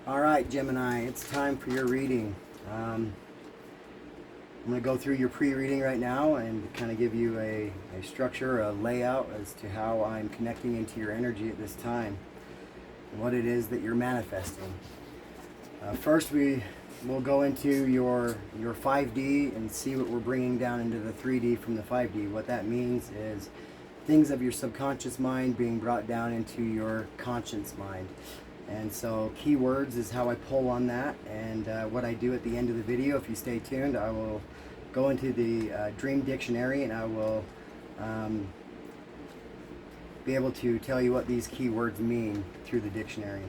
All right, Gemini, it's time for your reading. I'm going to go through your pre-reading right now and kind of give you a structure, a layout as to how I'm connecting into your energy at this time and what it is that you're manifesting. First, we'll go into your 5D and see what we're bringing down into the 3D from the 5D. What that means is things of your subconscious mind being brought down into your conscious mind. And so keywords is how I pull on that, and what I do at the end of the video, if you stay tuned, I will go into the Dream Dictionary and I will be able to tell you what these keywords mean through the dictionary.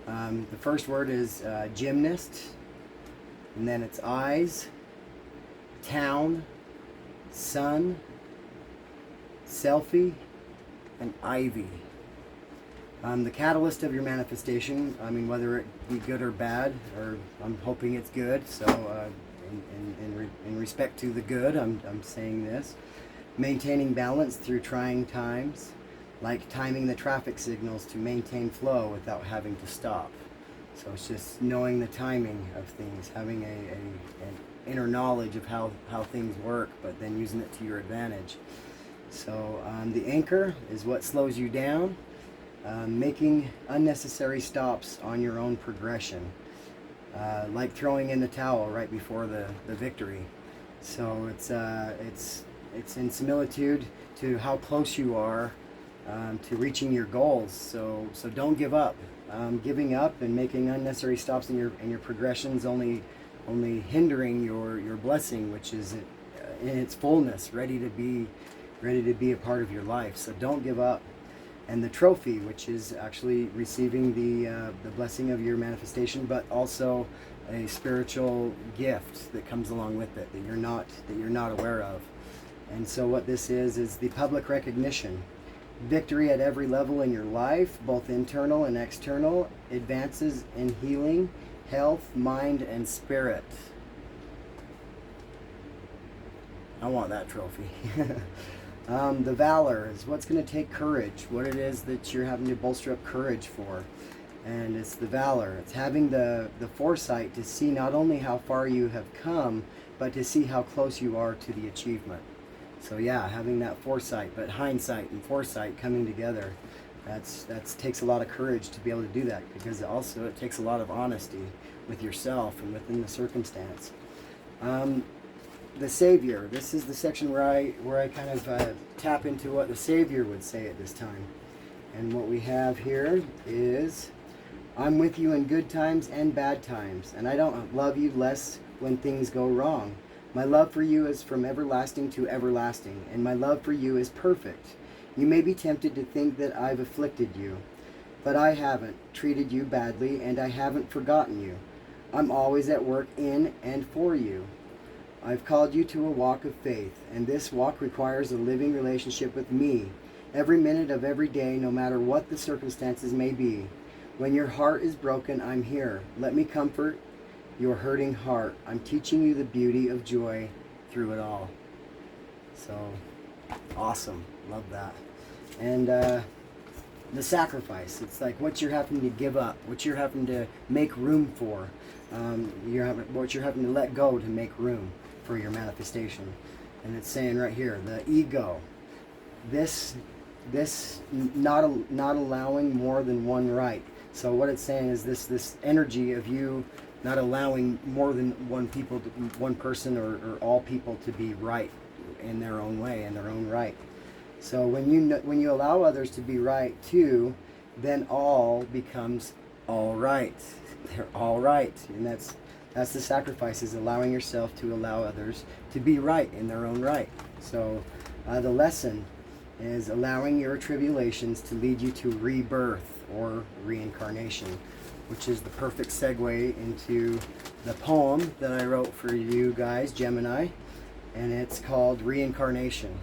The first word is gymnast, and then it's eyes, town, sun, selfie, and ivy. The catalyst of your manifestation, I mean, whether it be good or bad, or I'm hoping it's good, so in respect to the good, I'm saying this. Maintaining balance through trying times, like timing the traffic signals to maintain flow without having to stop. So it's just knowing the timing of things, having an inner knowledge of how things work, but then using it to your advantage. So the anchor is what slows you down. Making unnecessary stops on your own progression, like throwing in the towel right before the victory. So it's in similitude to how close you are to reaching your goals. So don't give up. Giving up and making unnecessary stops in your progressions only hindering your blessing, which is in its fullness, ready to be a part of your life. So don't give up. And the trophy, which is actually receiving the blessing of your manifestation, but also a spiritual gift that comes along with it that you're not aware of. And so what this is the public recognition, victory at every level in your life, both internal and external, advances in healing, health, mind, and spirit. I want that trophy. The valor is what's going to take courage, what it is that you're having to bolster up courage for. And it's the valor. It's having the foresight to see not only how far you have come, but to see how close you are to the achievement. So yeah, having that foresight, but hindsight and foresight coming together, that's takes a lot of courage to be able to do that, because also it takes a lot of honesty with yourself and within the circumstance. The Savior. This is the section where I kind of tap into what the Savior would say at this time. And what we have here is, I'm with you in good times and bad times, and I don't love you less when things go wrong. My love for you is from everlasting to everlasting, and my love for you is perfect. You may be tempted to think that I've afflicted you, but I haven't treated you badly, and I haven't forgotten you. I'm always at work in and for you. I've called you to a walk of faith, and this walk requires a living relationship with me, every minute of every day, no matter what the circumstances may be. When your heart is broken, I'm here. Let me comfort your hurting heart. I'm teaching you the beauty of joy through it all. So, awesome. Love that. And the sacrifice. It's like what you're having to give up, what you're having to make room for. What you're having to let go to make room for your manifestation. And it's saying right here, the ego, this not allowing more than one right. So what it's saying is this energy of you not allowing more than one person or all people to be right in their own way, in their own right. So when you allow others to be right too, then all becomes all right. They're all right, and that's the sacrifice, is allowing yourself to allow others to be right in their own right. So the lesson is allowing your tribulations to lead you to rebirth or reincarnation, which is the perfect segue into the poem that I wrote for you guys, Gemini, and it's called Reincarnation.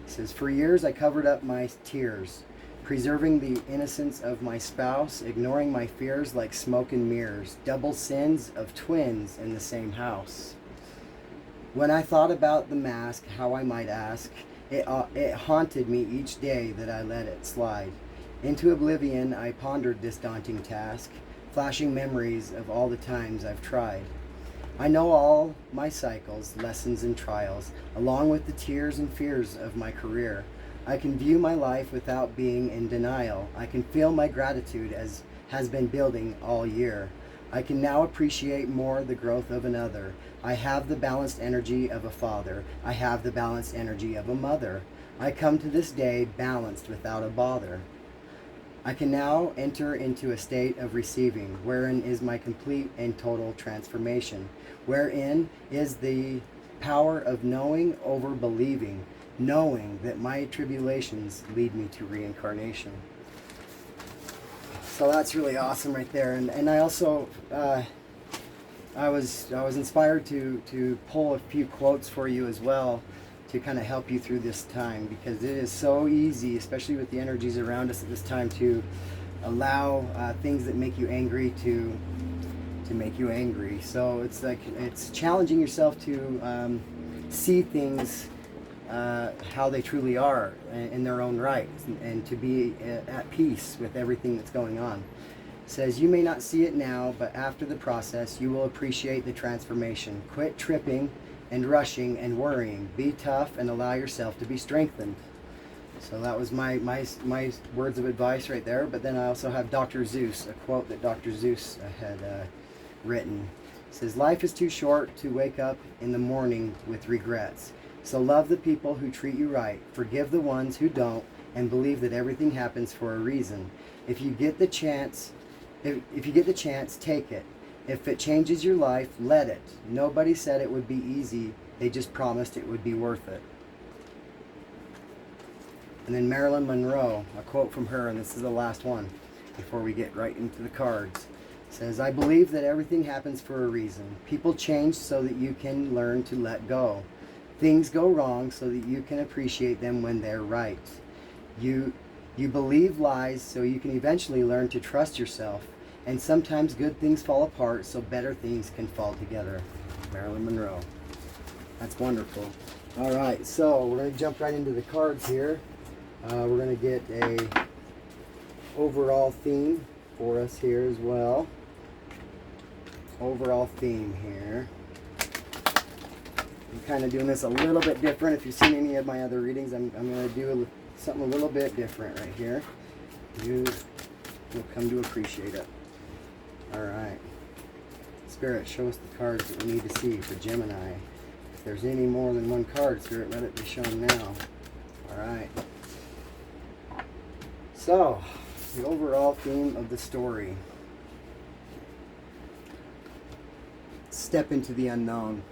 It says, for years I covered up my tears, preserving the innocence of my spouse, ignoring my fears like smoke and mirrors, double sins of twins in the same house. When I thought about the mask, how I might ask, it haunted me each day that I let it slide. Into oblivion I pondered this daunting task, flashing memories of all the times I've tried. I know all my cycles, lessons, and trials, along with the tears and fears of my career. I can view my life without being in denial. I can feel my gratitude as has been building all year. I can now appreciate more the growth of another. I have the balanced energy of a father. I have the balanced energy of a mother. I come to this day balanced without a bother. I can now enter into a state of receiving, wherein is my complete and total transformation, wherein is the power of knowing over believing, knowing that my tribulations lead me to reincarnation. So that's really awesome right there. And I also, I was inspired to pull a few quotes for you as well, to kind of help you through this time, because it is so easy, especially with the energies around us at this time, to allow things that make you angry to make you angry. So it's like, it's challenging yourself to see things how they truly are in their own right, and to be at peace with everything that's going on. It says, you may not see it now, but after the process you will appreciate the transformation. Quit tripping and rushing and worrying. Be tough and allow yourself to be strengthened. So that was my words of advice right there. But then I also have Dr. Seuss, a quote that Dr. Seuss had written. It says, life is too short to wake up in the morning with regrets. So love the people who treat you right, forgive the ones who don't, and believe that everything happens for a reason. If you get the chance, take it. If it changes your life, let it. Nobody said it would be easy. They just promised it would be worth it. And then Marilyn Monroe, a quote from her, and this is the last one before we get right into the cards. It says, I believe that everything happens for a reason. People change so that you can learn to let go. Things go wrong so that you can appreciate them when they're right. You believe lies so you can eventually learn to trust yourself. And sometimes good things fall apart so better things can fall together. Marilyn Monroe. That's wonderful. All right, so we're going to jump right into the cards here. We're going to get a overall theme for us here as well. Overall theme here. I'm kind of doing this a little bit different. If you've seen any of my other readings, I'm going to do something a little bit different right here. You will come to appreciate it. Alright. Spirit, show us the cards that we need to see for Gemini. If there's any more than one card, Spirit, let it be shown now. Alright. So, the overall theme of the story. Step into the unknown.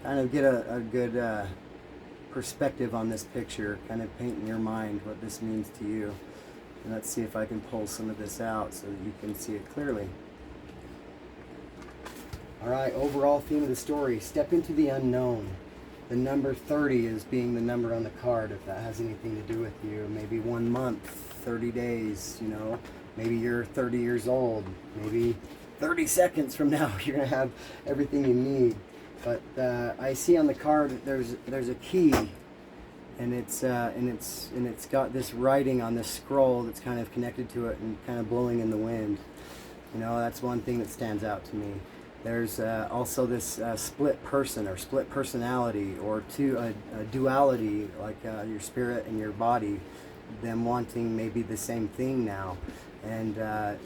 Kind of get a good perspective on this picture. Kind of paint in your mind what this means to you. And let's see if I can pull some of this out so that you can see it clearly. Alright, overall theme of the story. Step into the unknown. The number 30 is being the number on the card, if that has anything to do with you. Maybe 1 month, 30 days, you know. Maybe you're 30 years old. Maybe 30 seconds from now you're going to have everything you need. But I see on the card there's a key. And it's got this writing on this scroll that's kind of connected to it and kind of blowing in the wind. You know, that's one thing that stands out to me. There's also this split person or split personality, or a duality, like your spirit and your body, them wanting maybe the same thing now. And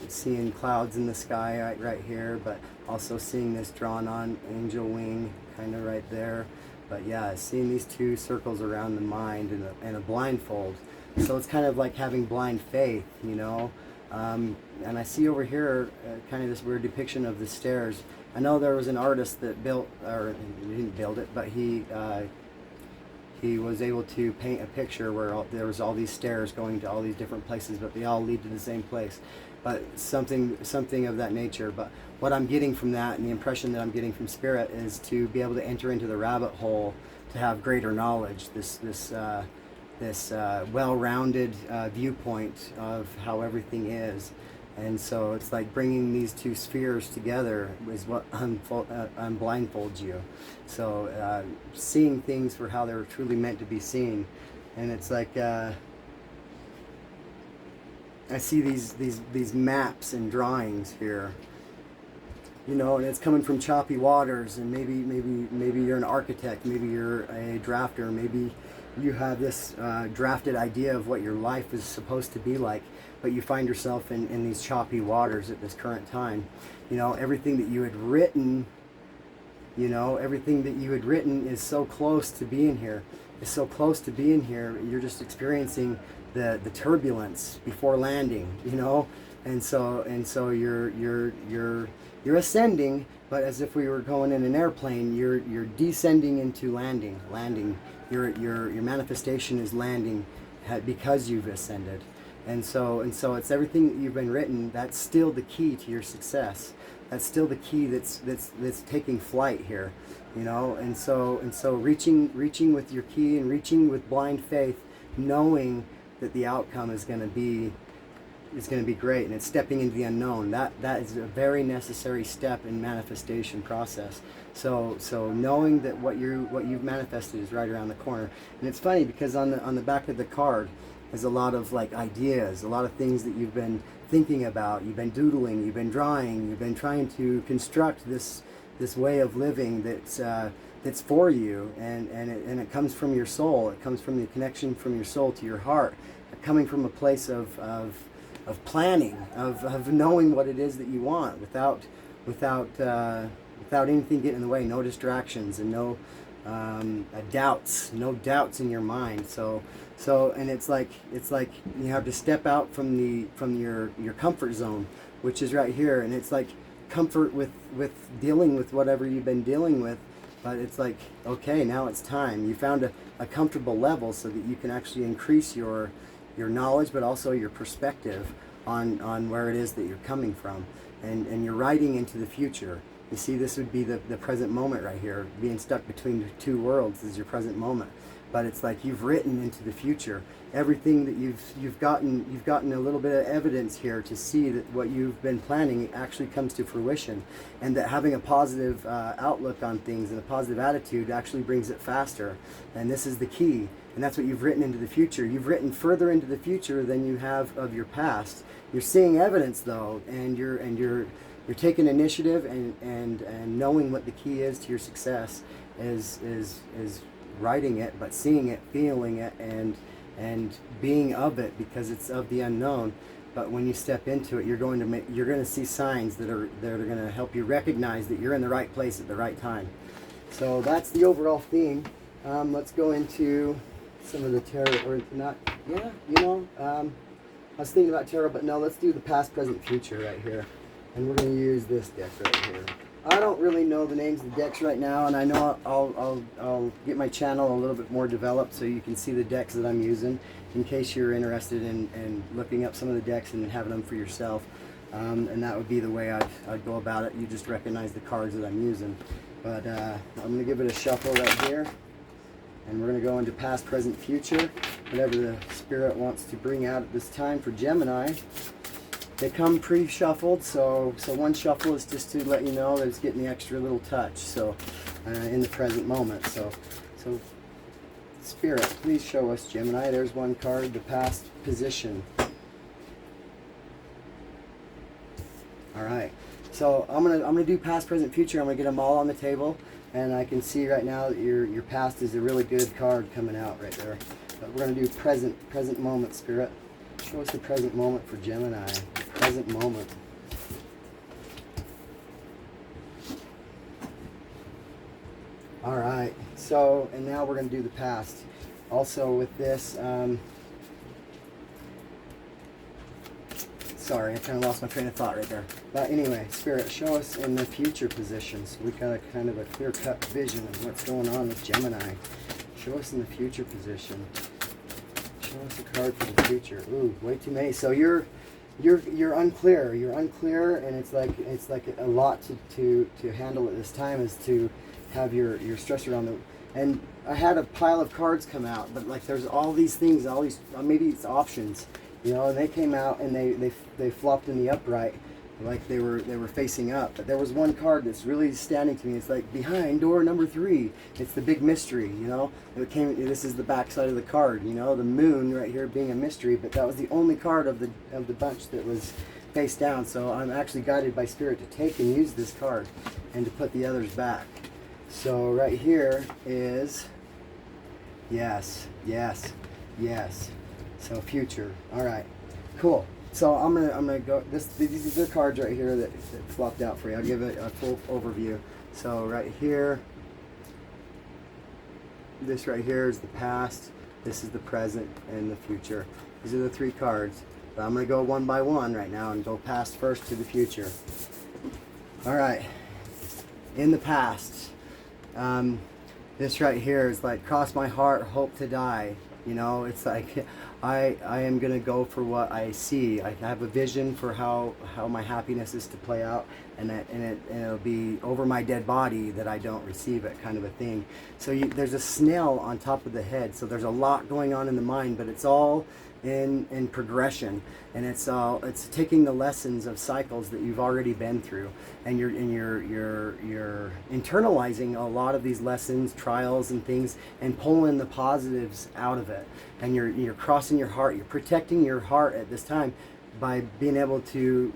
seeing clouds in the sky right here, but also seeing this drawn on angel wing kind of right there. But yeah, seeing these two circles around the mind and a blindfold. So it's kind of like having blind faith, you know. And I see over here kind of this weird depiction of the stairs. I know there was an artist that built, or he didn't build it, but he was able to paint a picture where there was all these stairs going to all these different places, but they all lead to the same place. But something of that nature. But what I'm getting from that, and the impression that I'm getting from Spirit, is to be able to enter into the rabbit hole, to have greater knowledge, this well-rounded viewpoint of how everything is. And so it's like bringing these two spheres together is what unblindfolds you. So seeing things for how they're truly meant to be seen. And it's like I see these maps and drawings here, you know, and it's coming from choppy waters, and maybe you're an architect, maybe you're a drafter, maybe you have this drafted idea of what your life is supposed to be like, but you find yourself in these choppy waters at this current time. You know, everything that you had written, you know, everything that you had written is so close to being here. It's so close to being here. You're just experiencing the turbulence before landing, you know, and so you're ascending, but as if we were going in an airplane, you're descending into landing. Your manifestation is landing because you've ascended, and so it's everything that you've been written. That's still the key to your success. That's still the key that's taking flight here, you know. And so reaching with your key and reaching with blind faith, knowing that the outcome is going to be great, and it's stepping into the unknown. That is a very necessary step in manifestation process. So knowing that what you've manifested is right around the corner. And it's funny because on the back of the card is a lot of like ideas, a lot of things that you've been thinking about, you've been doodling, you've been drawing, you've been trying to construct this way of living that's for you, and it comes from your soul. It comes from the connection from your soul to your heart, coming from a place of planning, of knowing what it is that you want without anything getting in the way, no distractions, and no doubts in your mind. So and it's like you have to step out from your comfort zone, which is right here, and it's like comfort with dealing with whatever you've been dealing with, but it's like, okay, now it's time. You found a comfortable level so that you can actually increase your knowledge, but also your perspective on where it is that you're coming from, and you're riding into the future. You see, this would be the present moment right here. Being stuck between the two worlds is your present moment. But it's like you've written into the future. Everything that you've gotten a little bit of evidence here to see that what you've been planning actually comes to fruition, and that having a positive outlook on things and a positive attitude actually brings it faster. And this is the key. And that's what you've written into the future. You've written further into the future than you have of your past. You're seeing evidence though, and you're taking initiative and knowing what the key is to your success is writing it, but seeing it, feeling it, and being of it, because it's of the unknown. But when you step into it, you're going to see signs that are going to help you recognize that you're in the right place at the right time. So that's the overall theme. Let's go into some of the tarot, or not. Yeah, you know, I was thinking about tarot, but no, let's do the past, present, future right here. And we're going to use this deck right here. I don't really know the names of the decks right now, and I know I'll get my channel a little bit more developed so you can see the decks that I'm using, in case you're interested in looking up some of the decks and having them for yourself. And that would be the way I'd go about it. You just recognize the cards that I'm using. But I'm going to give it a shuffle right here, and we're going to go into past, present, future, whatever the spirit wants to bring out at this time for Gemini. They come pre-shuffled, so one shuffle is just to let you know that it's getting the extra little touch, so in the present moment. So Spirit, please show us, Gemini. There's one card, the past position. All right, so I'm gonna do past, present, future. I'm gonna get them all on the table, and I can see right now that your past is a really good card coming out right there. But we're gonna do present moment, Spirit. Show us the present moment for Gemini. The present moment. All right. So, and now we're going to do the past. Also with this, sorry, I kind of lost my train of thought right there. But anyway, Spirit, show us in the future position. So we got a kind of a clear-cut vision of what's going on with Gemini. Show us in the future position. Show us a card for the future. Ooh, way too many. So you're unclear. You're unclear, and it's like a lot to handle at this time, is to have your stress around the. And I had a pile of cards come out, but like there's all these things, maybe it's options, you know, and they came out and they flopped in the upright, like they were facing up. But there was one card that's really standing to me. It's like behind door number 3. It's the big mystery, you know. This is the back side of the card, you know, the moon right here being a mystery. But that was the only card of the bunch that was face down. So I'm actually guided by Spirit to take and use this card and to put the others back. So right here is yes, yes, yes. So future. All right, cool. So I'm gonna go. These are the cards right here that flopped out for you. I'll give it a full overview. So right here, this right here is the past. This is the present and the future. These are the 3 cards. But I'm gonna go one by one right now and go past first to the future. All right. In the past, this right here is like cross my heart, hope to die. You know, it's like I am gonna go for what I see. I have a vision for how my happiness is to play out, and it'll be over my dead body that I don't receive it, kind of a thing. So there's a snail on top of the head. So there's a lot going on in the mind, but it's all in progression, and it's taking the lessons of cycles that you've already been through, and you're internalizing a lot of these lessons, trials and things, and pulling the positives out of it. And you're crossing your heart, you're protecting your heart at this time by being able to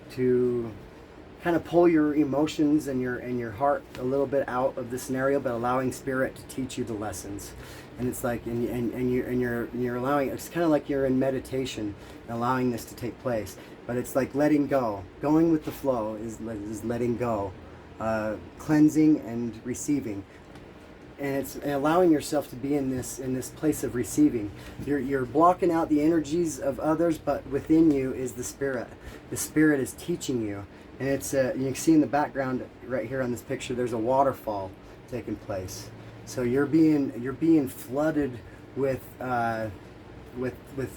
kind of pull your emotions and your heart a little bit out of the scenario, but allowing Spirit to teach you the lessons. And it's like, and you're allowing, it's kind of like you're in meditation, allowing this to take place. But it's like letting go, going with the flow is letting go, cleansing and receiving. And it's allowing yourself to be in this place of receiving. You're blocking out the energies of others, but within you is the Spirit. The Spirit is teaching you, and it's you can see in the background right here on this picture. There's a waterfall taking place. So you're being flooded with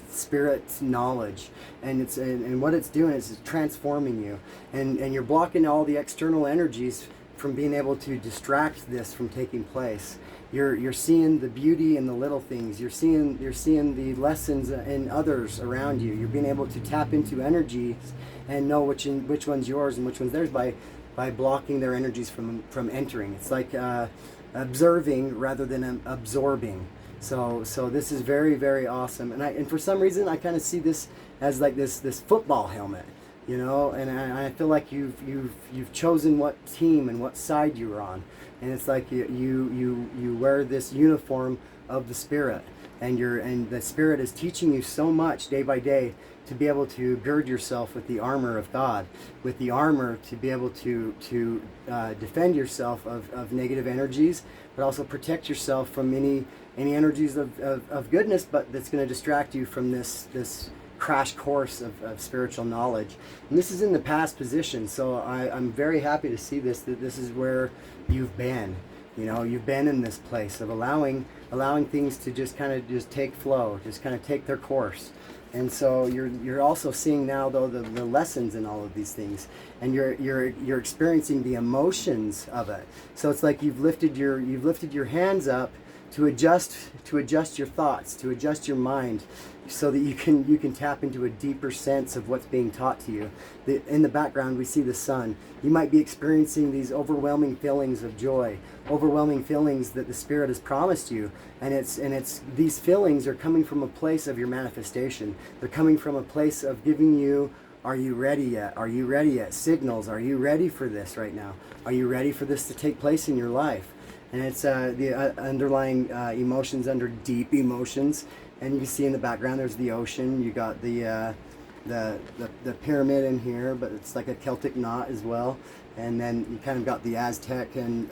Spirit's knowledge, and what it's doing is it's transforming you, and you're blocking all the external energies from being able to distract this from taking place. You're seeing the beauty in the little things. You're seeing the lessons in others around you. You're being able to tap into energies and know which one's yours and which one's theirs by blocking their energies from entering. It's like observing rather than absorbing. So this is very, very awesome. And for some reason I kind of see this as like this football helmet. You know, and I feel like you've chosen what team and what side you're on, and it's like you wear this uniform of the Spirit, and the Spirit is teaching you so much day by day to be able to gird yourself with the armor of God, with the armor to be able to defend yourself of negative energies, but also protect yourself from any energies of goodness, but that's going to distract you from this crash course of spiritual knowledge. And this is in the past position, so I'm very happy to see that this is where you've been. You know, you've been in this place of allowing things to just kind of take flow, just kind of take their course. And so you're also seeing now though the lessons in all of these things, and you're experiencing the emotions of it. So it's like you've lifted your hands up to adjust your thoughts, to adjust your mind, so that you can tap into a deeper sense of what's being taught to you. In the background we see the sun. You might be experiencing these overwhelming feelings of joy, overwhelming feelings that the Spirit has promised you, and it's these feelings are coming from a place of your manifestation. They're coming from a place of giving you, are you ready yet? Are you ready yet? Signals, are you ready for this right now? Are you ready for this to take place in your life? And it's the underlying emotions under deep emotions. And you can see in the background there's the ocean. You got the pyramid in here, but it's like a Celtic knot as well. And then you kind of got the Aztec and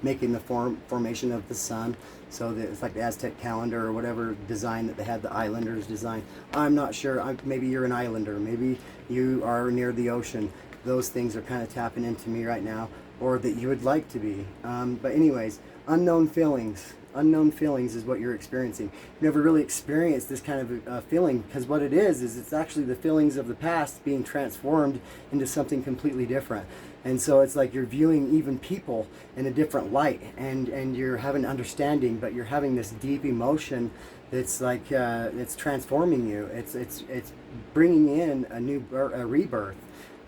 making the formation of the sun. So it's like the Aztec calendar or whatever design that they had, the islanders design. I'm not sure. Maybe you're an islander. Maybe you are near the ocean. Those things are kind of tapping into me right now, or that you would like to be. But anyways, unknown feelings. Unknown feelings is what you're experiencing. You've never really experienced this kind of feeling, because what it is it's actually the feelings of the past being transformed into something completely different. And so it's like you're viewing even people in a different light, and you're having understanding, but you're having this deep emotion that's like it's transforming you. It's bringing in a rebirth.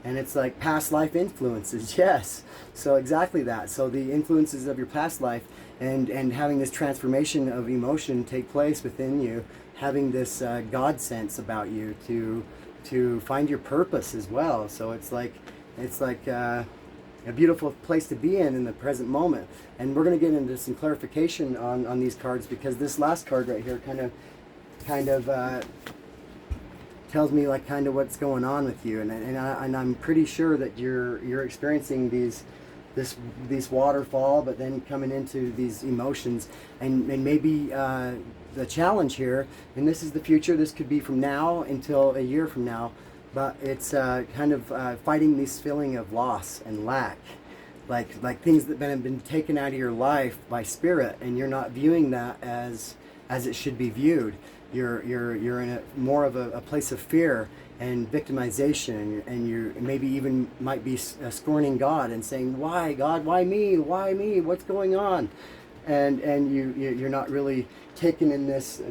And it's like past life influences, yes. So exactly that. So the influences of your past life, and having this transformation of emotion take place within you, having this God sense about you to find your purpose as well. So it's like a beautiful place to be in the present moment. And we're going to get into some clarification on these cards, because this last card right here kind of tells me like kind of what's going on with you, and I'm pretty sure that you're experiencing this waterfall, but then coming into these emotions, and maybe the challenge here, and this is the future, this could be from now until a year from now, but it's kind of fighting this feeling of loss and lack, like things that have been taken out of your life by spirit, and you're not viewing that as it should be viewed. You're in more of a place of fear and victimization, and you maybe even might be scorning God and saying, why God, why me, what's going on? And you're not really taken in this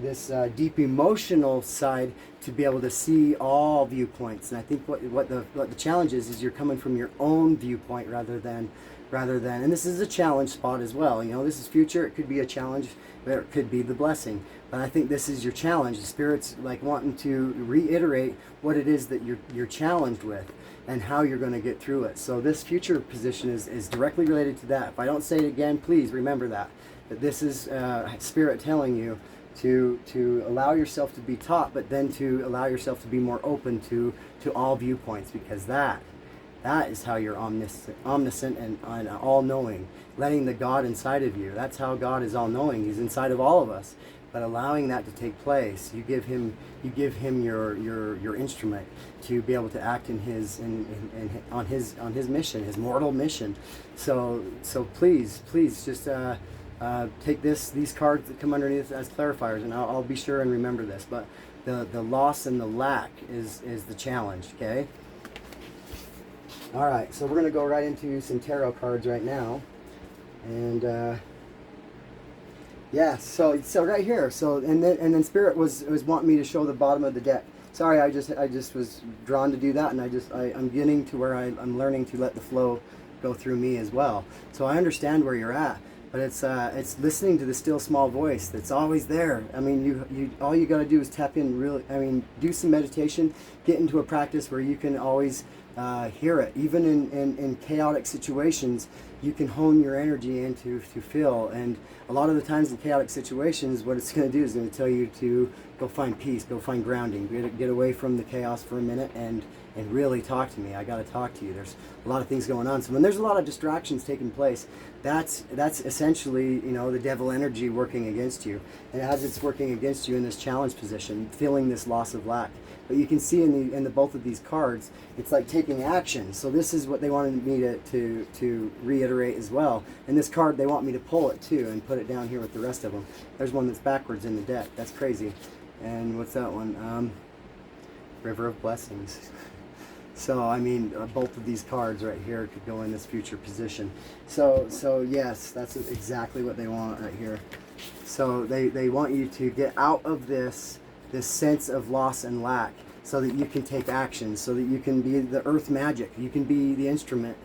deep emotional side to be able to see all viewpoints. And I think what the challenge is you're coming from your own viewpoint rather than, and this is a challenge spot as well. You know, this is future. It could be a challenge, but it could be the blessing. But I think this is your challenge. The Spirit's like wanting to reiterate what it is that you're challenged with and how you're going to get through it. So this future position is directly related to that. If I don't say it again, please remember that this is Spirit telling you to allow yourself to be taught, but then to allow yourself to be more open to all viewpoints, because that is how you're omniscient and all-knowing. Letting the God inside of you. That's how God is all-knowing. He's inside of all of us. But allowing that to take place, you give him your instrument to be able to act on his mission, his mortal mission. So please just take these cards that come underneath as clarifiers, and I'll be sure and remember this. But the loss and the lack is the challenge. Okay. All right. So we're going to go right into some tarot cards right now, and. Yeah, so right here, and then Spirit was wanting me to show the bottom of the deck. Sorry, I just was drawn to do that, and I'm getting to where I'm learning to let the flow go through me as well. So I understand where you're at, but it's listening to the still small voice that's always there. I mean, you all you got to do is tap in. Really, I mean, do some meditation, get into a practice where you can always hear it, even in chaotic situations. You can hone your energy into to feel, and a lot of the times in chaotic situations, what it's going to do is going to tell you to go find peace, go find grounding, get away from the chaos for a minute, and really talk to me. I got to talk to you. There's a lot of things going on. So when there's a lot of distractions taking place, that's essentially, you know, the devil energy working against you. And as it's working against you in this challenge position, feeling this loss of lack. But you can see in the both of these cards, it's like taking action. So this is what they wanted me to reiterate as well. And this card, they want me to pull it too and put it down here with the rest of them. There's one that's backwards in the deck. That's crazy. And what's that one? River of Blessings. So I mean, both of these cards right here could go in this future position. So yes, that's exactly what they want right here. So they want you to get out of this sense of loss and lack, so that you can take action, so that you can be the earth magic, you can be the instrument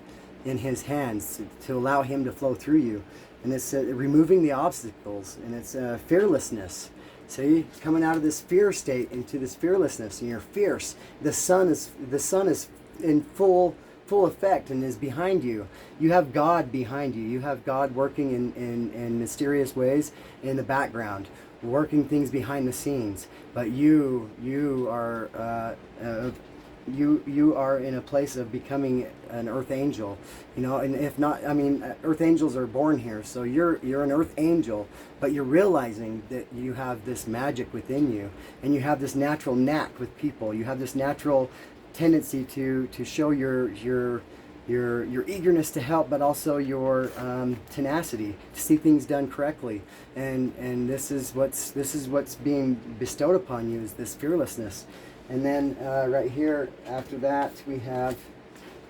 in his hands to allow him to flow through you. And it's removing the obstacles, and it's fearlessness. See, coming out of this fear state into this fearlessness, and you're fierce. The sun is in full effect and is behind you. You have God behind you. You have God working in mysterious ways in the background, working things behind the scenes. But you are in a place of becoming an earth angel, you know. And if not, I mean, earth angels are born here, so you're an earth angel, but you're realizing that you have this magic within you, and you have this natural knack with people. You have this natural tendency to show your eagerness to help, but also your tenacity to see things done correctly. And this is what's being bestowed upon you, is this fearlessness. And then right here after that we have,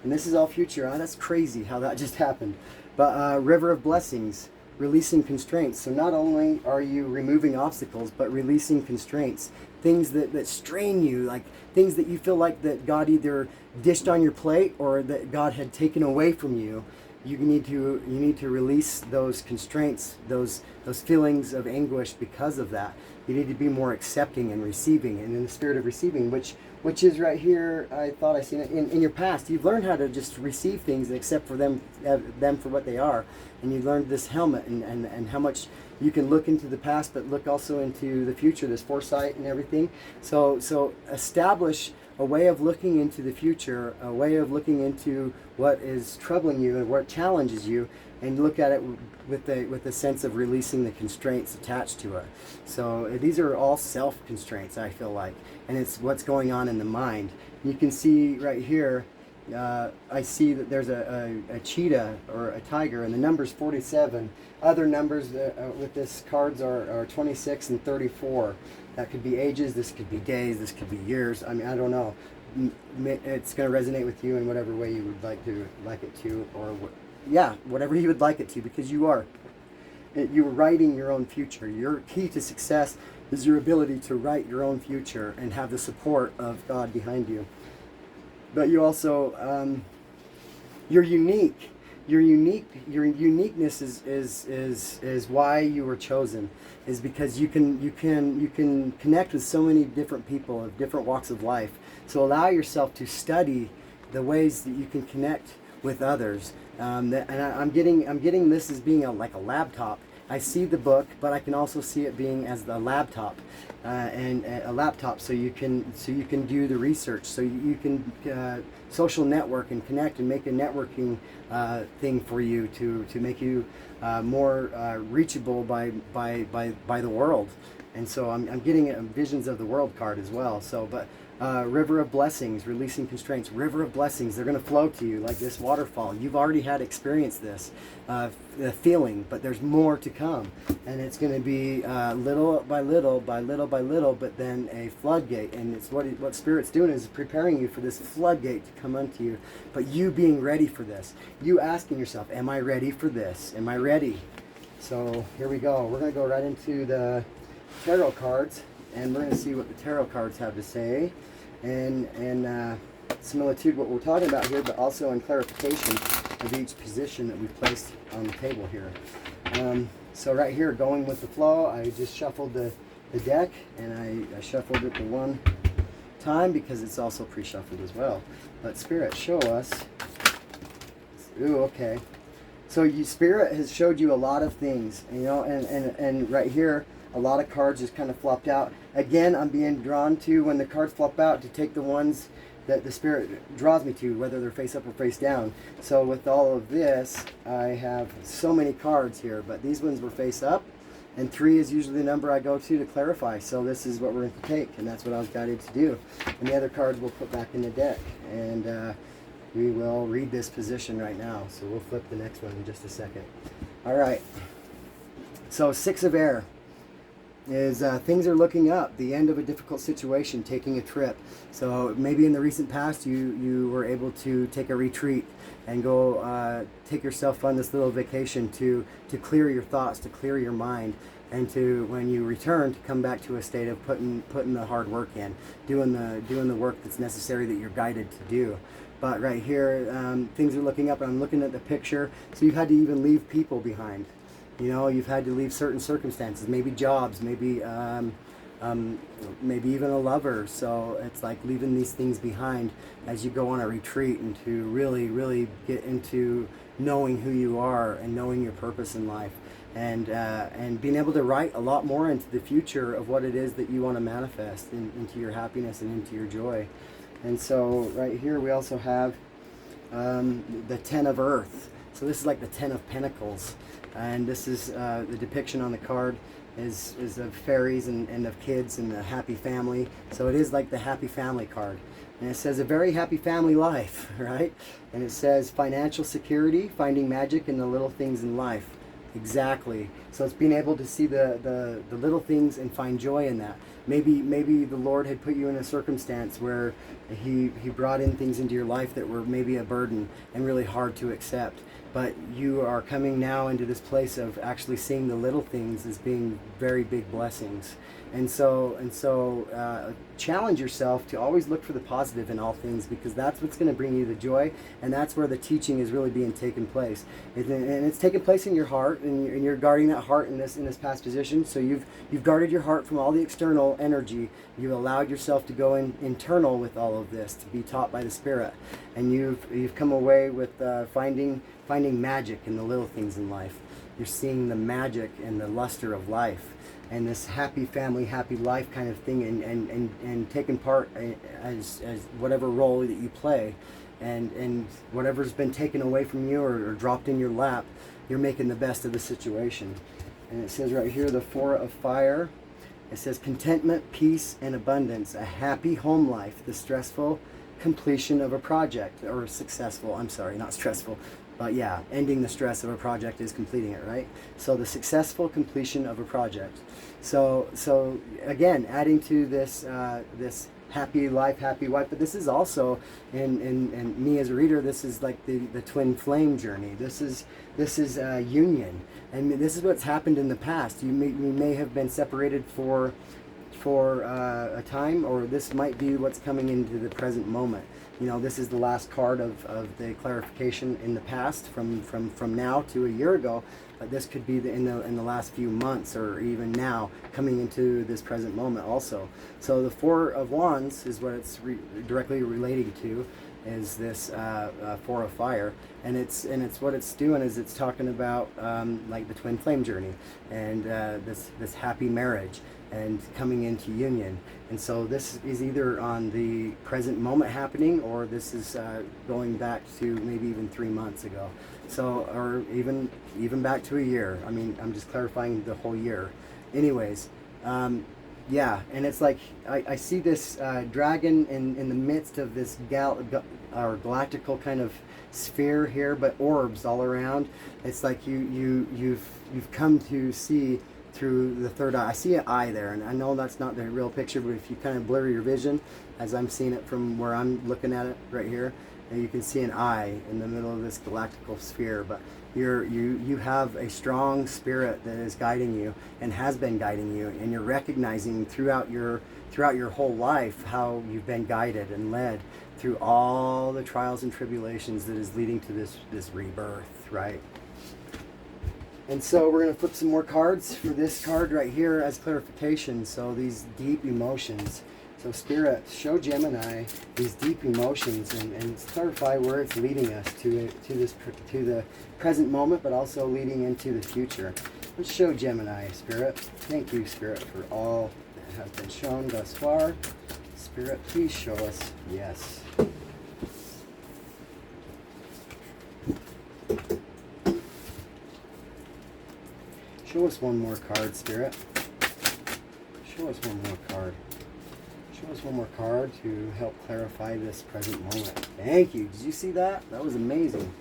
and this is all future. That's crazy how that just happened. But River of Blessings. releasing constraints. So not only are you removing obstacles, but releasing constraints, things that strain you, like things that you feel like that God either dished on your plate or that God had taken away from you. You need to release those constraints, those feelings of anguish because of that. You need to be more accepting and receiving, and in the spirit of receiving, which is right here. I thought I seen it in your past. You've learned how to just receive things and accept for them for what they are, and you learned this helmet and how much you can look into the past, but look also into the future. This foresight and everything. So establish a way of looking into the future, a way of looking into what is troubling you and what challenges you, and look at it with a sense of releasing the constraints attached to it. So these are all self-constraints, I feel like, and it's what's going on in the mind. You can see right here, I see that there's a cheetah or a tiger, and the number's 47. Other numbers with this cards are 26 and 34. That could be ages, this could be days, this could be years. I mean, I don't know. It's going to resonate with you in whatever way you would like it to, or whatever you would like it to, because you're writing your own future. Your key to success is your ability to write your own future and have the support of God behind you. But you also, you're unique. Your uniqueness is why you were chosen, is because you can connect with so many different people of different walks of life. So allow yourself to study the ways that you can connect with others. And I'm getting this as being like a laptop. I see the book, but I can also see it being as the laptop, and a laptop, so you can do the research, so you can social network and connect and make a networking thing for you to make you more reachable by the world. And so I'm getting visions of the world card as well. So, but river of blessings, releasing constraints. River of blessings, they're going to flow to you like this waterfall. You've already had experienced this the feeling, but there's more to come, and it's going to be little by little, but then a floodgate. And it's what Spirit's doing is preparing you for this floodgate to come unto you. But you being ready for this, you asking yourself, "Am I ready for this? Am I ready?" So here we go. We're going to go right into the tarot cards, and we're going to see what the tarot cards have to say, and similitude what we're talking about here, but also in clarification of each position that we've placed on the table here. So right here, going with the flow, I just shuffled the deck, and I shuffled it the one time because it's also pre-shuffled as well. But Spirit, show us. Ooh, okay. So Spirit has showed you a lot of things, you know, and right here, a lot of cards just kind of flopped out. Again, I'm being drawn to, when the cards flop out, to take the ones that the Spirit draws me to, whether they're face up or face down. So with all of this, I have so many cards here, but these ones were face up, and 3 is usually the number I go to clarify. So this is what we're going to take, and that's what I was guided to do. And the other cards we'll put back in the deck, and we will read this position right now. So we'll flip the next one in just a second. All right. So 6 of air is things are looking up, the end of a difficult situation, taking a trip. So maybe in the recent past you were able to take a retreat and go take yourself on this little vacation to clear your thoughts, to clear your mind, and to, when you return, to come back to a state of putting the hard work in, doing the work that's necessary, that you're guided to do. But right here, things are looking up, and I'm looking at the picture. So you've had to even leave people behind. You know, you've had to leave certain circumstances, maybe jobs, maybe even a lover. So it's like leaving these things behind as you go on a retreat, and to really, really get into knowing who you are and knowing your purpose in life, and being able to write a lot more into the future of what it is that you want to manifest into your happiness and into your joy. And so right here we also have the 10 of Earth. So this is like the 10 of Pentacles. And this is the depiction on the card is of fairies and of kids and a happy family. So it is like the happy family card. And it says a very happy family life, right? And it says financial security, finding magic in the little things in life. Exactly. So it's being able to see the little things and find joy in that. Maybe the Lord had put you in a circumstance where he brought in things into your life that were maybe a burden and really hard to accept. But you are coming now into this place of actually seeing the little things as being very big blessings. And so challenge yourself to always look for the positive in all things, because that's what's going to bring you the joy, and that's where the teaching is really being taken place. And it's taking place in your heart, and you're guarding that heart in this past position. So you've guarded your heart from all the external energy. You've allowed yourself to go internal with all of this, to be taught by the Spirit, and you've come away with finding magic in the little things in life. You're seeing the magic and the luster of life, and this happy family, happy life kind of thing, and taking part as whatever role that you play, and whatever's been taken away from you or dropped in your lap, you're making the best of the situation. And it says right here, the Four of Fire. It says contentment, peace, and abundance, a happy home life, the stressful completion of a project, or successful, I'm sorry, not stressful, but yeah, ending the stress of a project is completing it, right? So the successful completion of a project. So again, adding to this this happy life, happy wife, but this is also in me as a reader, this is like the twin flame journey. This is union, and this is what's happened in the past. You may have been separated for a time, or this might be what's coming into the present moment. You know, this is the last card of the clarification in the past, from now to a year ago, but this could be in the last few months, or even now coming into this present moment also. So the Four of Wands is what it's directly relating to, is this Four of Fire, and it's what it's doing is it's talking about like the twin flame journey, and this happy marriage and coming into union. And so this is either on the present moment happening, or this is going back to maybe even 3 months ago, so, or even back to a year. I mean, I'm just clarifying the whole year. Anyways, yeah, and it's like I see this dragon in the midst of this galactical kind of sphere here, but orbs all around. It's like you've come to see through the third eye. I see an eye there, and I know that's not the real picture, but if you kind of blur your vision, as I'm seeing it from where I'm looking at it right here, and you can see an eye in the middle of this galactical sphere. But you have a strong spirit that is guiding you and has been guiding you, and you're recognizing throughout your whole life how you've been guided and led through all the trials and tribulations that is leading to this rebirth, right? And so we're going to flip some more cards for this card right here as clarification. So these deep emotions. So Spirit, show Gemini these deep emotions, and clarify where it's leading us to the present moment, but also leading into the future. Let's show Gemini, Spirit. Thank you, Spirit, for all that has been shown thus far. Spirit, please show us. Yes. Show us one more card, Spirit. Show us one more card. Show us one more card to help clarify this present moment. Thank you. Did you see that? That was amazing.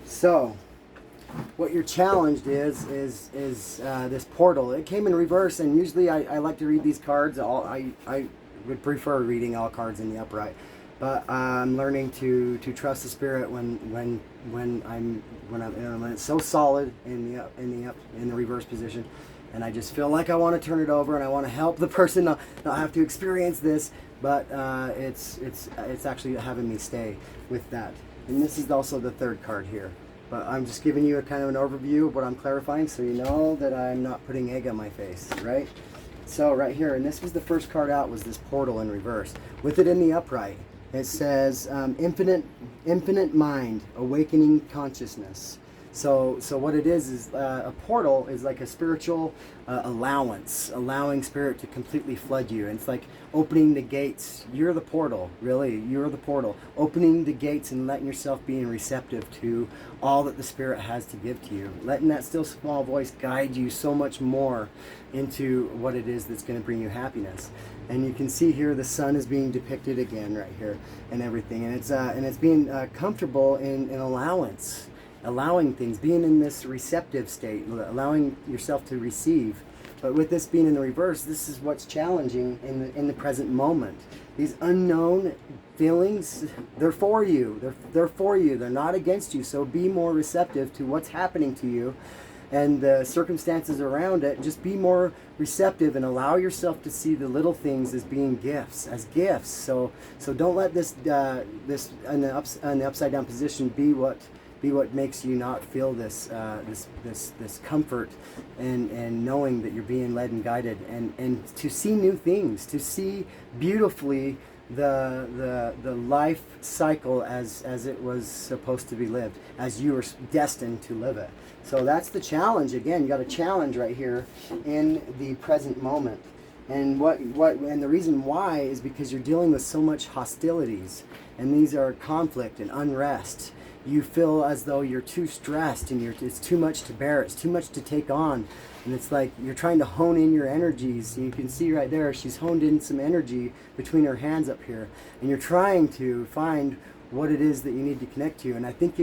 So, what your challenged is this portal. It came in reverse, and usually I like to read these cards. I would prefer reading all cards in the upright. But I'm learning to trust the Spirit when it's so solid in the reverse position, and I just feel like I want to turn it over, and I want to help the person not have to experience this. But it's actually having me stay with that. And this is also the third card here. But I'm just giving you a kind of an overview of what I'm clarifying, so you know that I'm not putting egg on my face, right? So right here, and this was the first card out, was this portal in reverse with it in the upright. It says infinite mind, awakening consciousness. So what it is a portal is like a spiritual allowance, allowing Spirit to completely flood you. And it's like opening the gates. You're the portal, really. You're the portal. Opening the gates and letting yourself be receptive to all that the Spirit has to give to you. Letting that still small voice guide you so much more into what it is that's going to bring you happiness. And you can see here the sun is being depicted again right here and everything. And it's being comfortable in allowance. allowing things, being in this receptive state, allowing yourself to receive. But with this being in the reverse, this is what's challenging in the present moment. These unknown feelings, they're for you. They're for you. They're not against you. So be more receptive to what's happening to you and the circumstances around it. Just be more receptive and allow yourself to see the little things as being gifts, So don't let this this in the upside down position be what makes you not feel this comfort and knowing that you're being led and guided, and to see new things, to see beautifully the life cycle as it was supposed to be lived, as you were destined to live it. So that's the challenge. Again, you got a challenge right here in the present moment. And and the reason why is because you're dealing with so much hostilities, and these are conflict and unrest. You feel as though you're too stressed and it's too much to bear, it's too much to take on. And it's like you're trying to hone in your energies. You can see right there, she's honed in some energy between her hands up here. And you're trying to find what it is that you need to connect to. And I think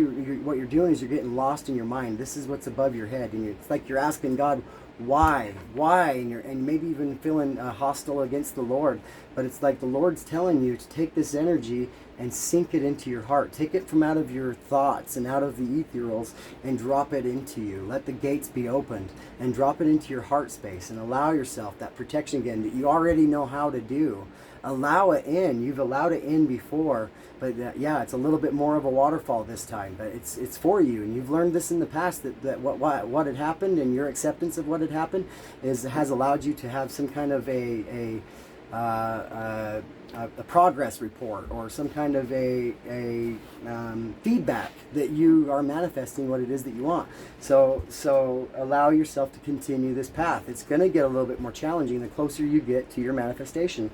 what you're doing is you're getting lost in your mind. This is what's above your head. And it's like you're asking God, why, and maybe even feeling hostile against the Lord. But it's like the Lord's telling you to take this energy and sink it into your heart. Take it from out of your thoughts and out of the ethereals and drop it into you. Let the gates be opened and drop it into your heart space and allow yourself that protection again that you already know how to do. Allow it in. You've allowed it in before, but yeah, it's a little bit more of a waterfall this time, but it's for you. And you've learned this in the past, that what had happened and your acceptance of what had happened has allowed you to have some kind of a progress report, or some kind of a feedback that you are manifesting what it is that you want. So allow yourself to continue this path. It's going to get a little bit more challenging the closer you get to your manifestation.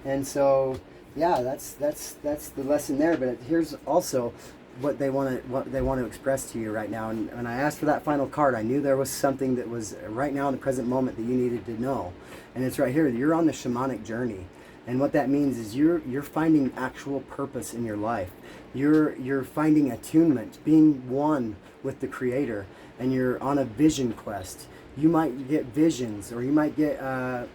And so, yeah, that's the lesson there. But here's also what they want to express to you right now. And when I asked for that final card, I knew there was something that was right now in the present moment that you needed to know. And it's right here. You're on the shamanic journey. And what that means is you're finding actual purpose in your life. You're finding attunement, being one with the Creator, and you're on a vision quest. You might get visions, or you might get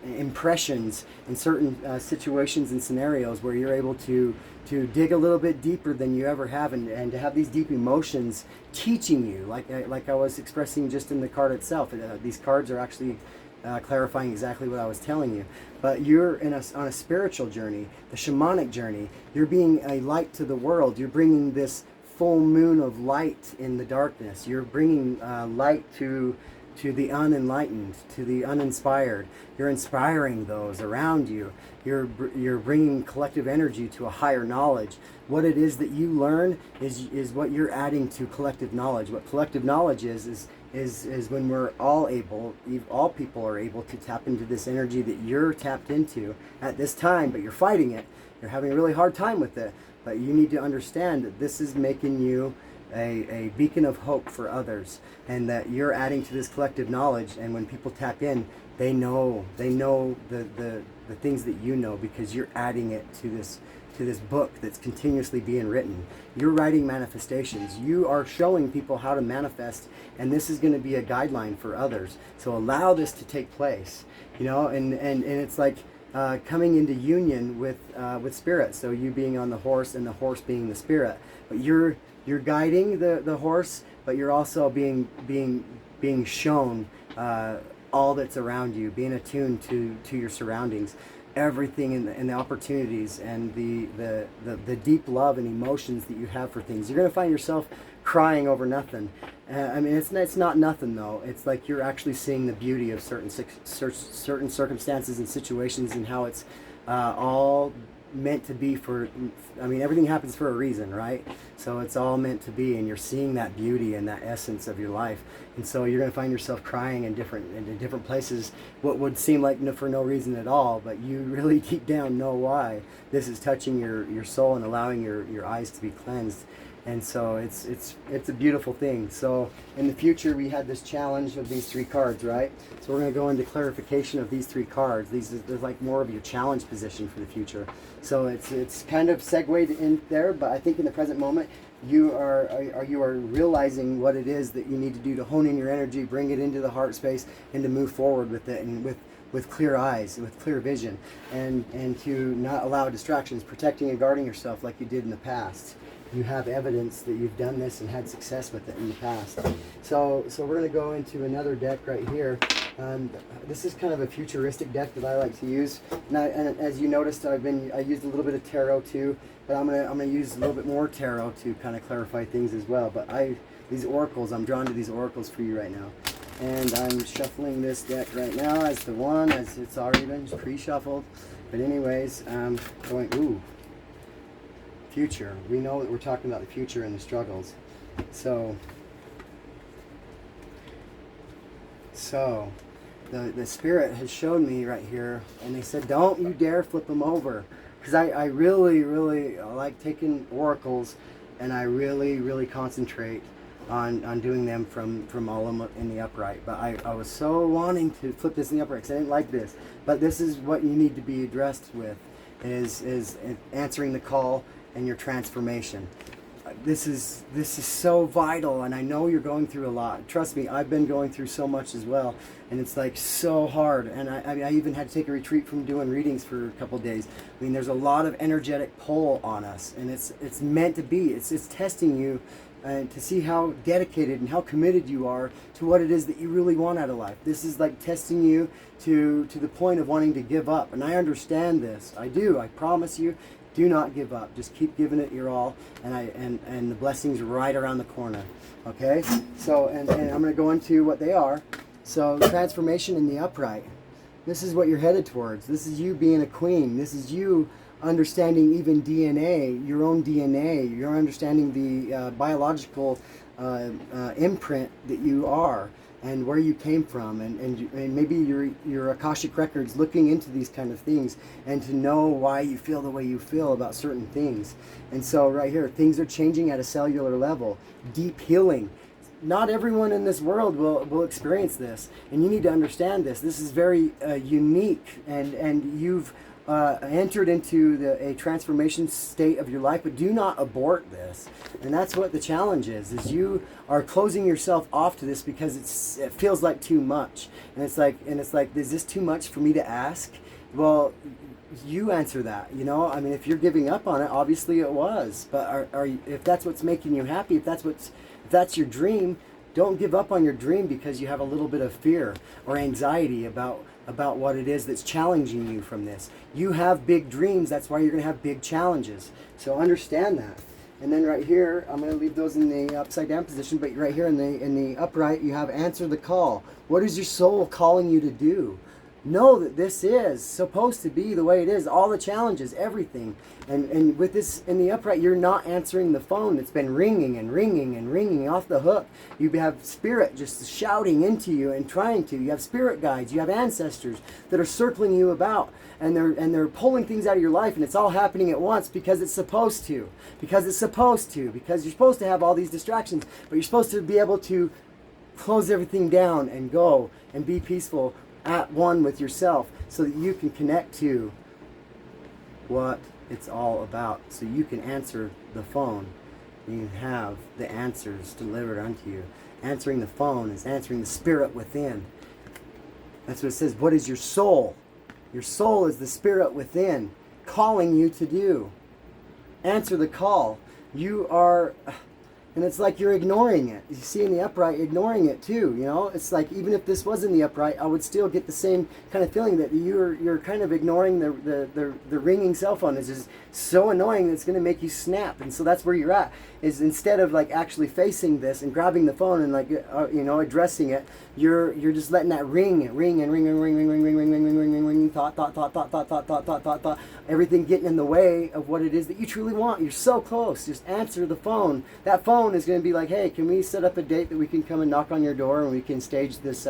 impressions in certain situations and scenarios where you're able to dig a little bit deeper than you ever have, and to have these deep emotions teaching you, like I was expressing just in the card itself. These cards are actually clarifying exactly what I was telling you. But you're on a spiritual journey, the shamanic journey. You're being a light to the world. You're bringing this full moon of light in the darkness. You're bringing light to the unenlightened, to the uninspired. You're inspiring those around you. You're bringing collective energy to a higher knowledge. What it is that you learn is what you're adding to collective knowledge. What collective knowledge is when we're all people are able to tap into this energy that you're tapped into at this time, but you're fighting it. You're having a really hard time with it. But you need to understand that this is making you a beacon of hope for others, and that you're adding to this collective knowledge. And when people tap in, they know the things that you know, because you're adding it to this book that's continuously being written. You're writing manifestations. You are showing people how to manifest, and this is going to be a guideline for others. So allow this to take place, and it's like coming into union with spirit. So you being on the horse and the horse being the spirit, but you're guiding the horse, but you're also being shown all that's around you, being attuned to your surroundings, everything in the opportunities, and the deep love and emotions that you have for things. You're going to find yourself crying over nothing. I mean, it's not nothing though. It's like you're actually seeing the beauty of certain circumstances and situations, and how it's all meant to be everything happens for a reason, right? So it's all meant to be, and you're seeing that beauty and that essence of your life. And so you're going to find yourself crying in different places, what would seem like for no reason at all, but you really deep down know why. This is touching your soul and allowing your eyes to be cleansed. And so it's a beautiful thing. So in the future, we had this challenge of these 3 cards, right? So we're going to go into clarification of these 3 cards. They're like more of your challenge position for the future. So it's kind of segued in there, but I think in the present moment, you are realizing what it is that you need to do to hone in your energy, bring it into the heart space, and to move forward with it, and with clear eyes, with clear vision, and to not allow distractions, protecting and guarding yourself like you did in the past. You have evidence that you've done this and had success with it in the past. So we're going to go into another deck right here. This is kind of a futuristic deck that I like to use. And as you noticed, I used a little bit of tarot too, but I'm gonna use a little bit more tarot to kind of clarify things as well. But these oracles, I'm drawn to these oracles for you right now. And I'm shuffling this deck right now as it's already been pre-shuffled. But anyways, going, ooh. Future. We know that we're talking about the future and the struggles. So the spirit has shown me right here, and they said, don't you dare flip them over, because I really like taking oracles, and I really concentrate on doing them from all of them in the upright. But I was so wanting to flip this in the upright because I didn't like this. But this is what you need to be addressed with, is answering the call and your transformation. This is so vital, and I know you're going through a lot. Trust me, I've been going through so much as well, and it's like so hard. And I even had to take a retreat from doing readings for a couple of days. I mean, there's a lot of energetic pull on us, and it's meant to be. It's testing you to see how dedicated and how committed you are to what it is that you really want out of life. This is like testing you to the point of wanting to give up. And I understand this. I do. I promise you. Do not give up. Just keep giving it your all, and the blessings are right around the corner. Okay? So, and I'm going to go into what they are. So, transformation in the upright. This is what you're headed towards. This is you being a queen. This is you understanding even DNA, your own DNA. You're understanding the biological imprint that you are, and where you came from, and maybe your Akashic records, looking into these kind of things, and to know why you feel the way you feel about certain things. And so right here, things are changing at a cellular level. Deep healing. Not everyone in this world will experience this, and you need to understand this. This is very unique, and you've entered into a transformation state of your life, but do not abort this. And that's what the challenge is you are closing yourself off to this because it feels like too much. And it's like, is this too much for me to ask? Well, you answer that, you know. I mean, if you're giving up on it, obviously it was. But if that's what's making you happy, if that's your dream, don't give up on your dream because you have a little bit of fear or anxiety about what it is that's challenging you from this. You have big dreams, that's why you're going to have big challenges. So understand that. And then right here, I'm going to leave those in the upside down position, but right here in the upright, you have answer the call. What is your soul calling you to do? Know that this is supposed to be the way it is. All the challenges, everything. And with this in the upright, you're not answering the phone. It's been ringing and ringing and ringing off the hook. You have spirit just shouting into you and trying to. You have spirit guides. You have ancestors that are circling you about. And they're pulling things out of your life. And it's all happening at once because it's supposed to. Because it's supposed to. Because you're supposed to have all these distractions. But you're supposed to be able to close everything down and go and be peaceful at one with yourself, so that you can connect to what it's all about, so you can answer the phone. You have the answers delivered unto you. Answering the phone is answering the spirit within. That's what it says. What is your soul? Your soul is the spirit within calling you to do. Answer the call. You are... And it's like you're ignoring it. You see in the upright, ignoring it too, you know? It's like, even if this was in the upright, I would still get the same kind of feeling that you're kind of ignoring the ringing cell phone. It's just so annoying that it's going to make you snap. And so that's where you're at, is instead of like actually facing this and grabbing the phone and like, you know, addressing it, you're just letting that ring and ring, thought, everything getting in the way of what it is that you truly want. You're so close. Just answer the phone. That phone phone is going to be like, hey, can we set up a date that we can come and knock on your door and we can stage this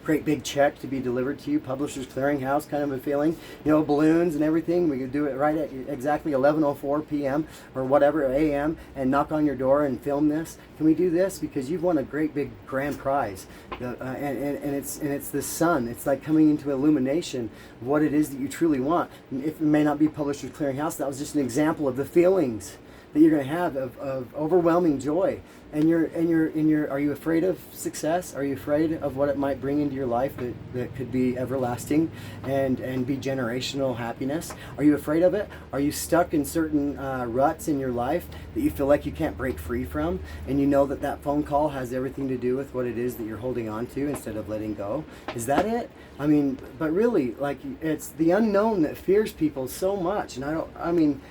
great big check to be delivered to you, Publishers Clearinghouse kind of a feeling, you know, balloons and everything. We could do it right at exactly 11:04 p.m. or whatever a.m. and knock on your door and film this. Can we do this? Because you've won a great big grand prize, and it's the sun. It's like coming into illumination of what it is that you truly want. It may not be Publishers Clearinghouse. That was just an example of the feelings that you're going to have of overwhelming joy. And are you afraid of success? Are you afraid of what it might bring into your life that could be everlasting and be generational happiness? Are you afraid of it? Are you stuck in certain ruts in your life that you feel like you can't break free from? And you know that that phone call has everything to do with what it is that you're holding on to instead of letting go? Is that it? I mean, but really, like, it's the unknown that fears people so much. And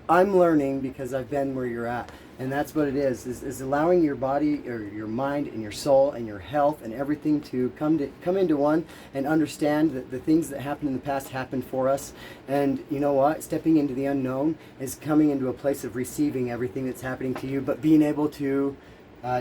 I'm learning because I've been where you're at. And that's what it is allowing your body or your mind and your soul and your health and everything to come into one and understand that the things that happened in the past happened for us. And you know what? Stepping into the unknown is coming into a place of receiving everything that's happening to you, but being able to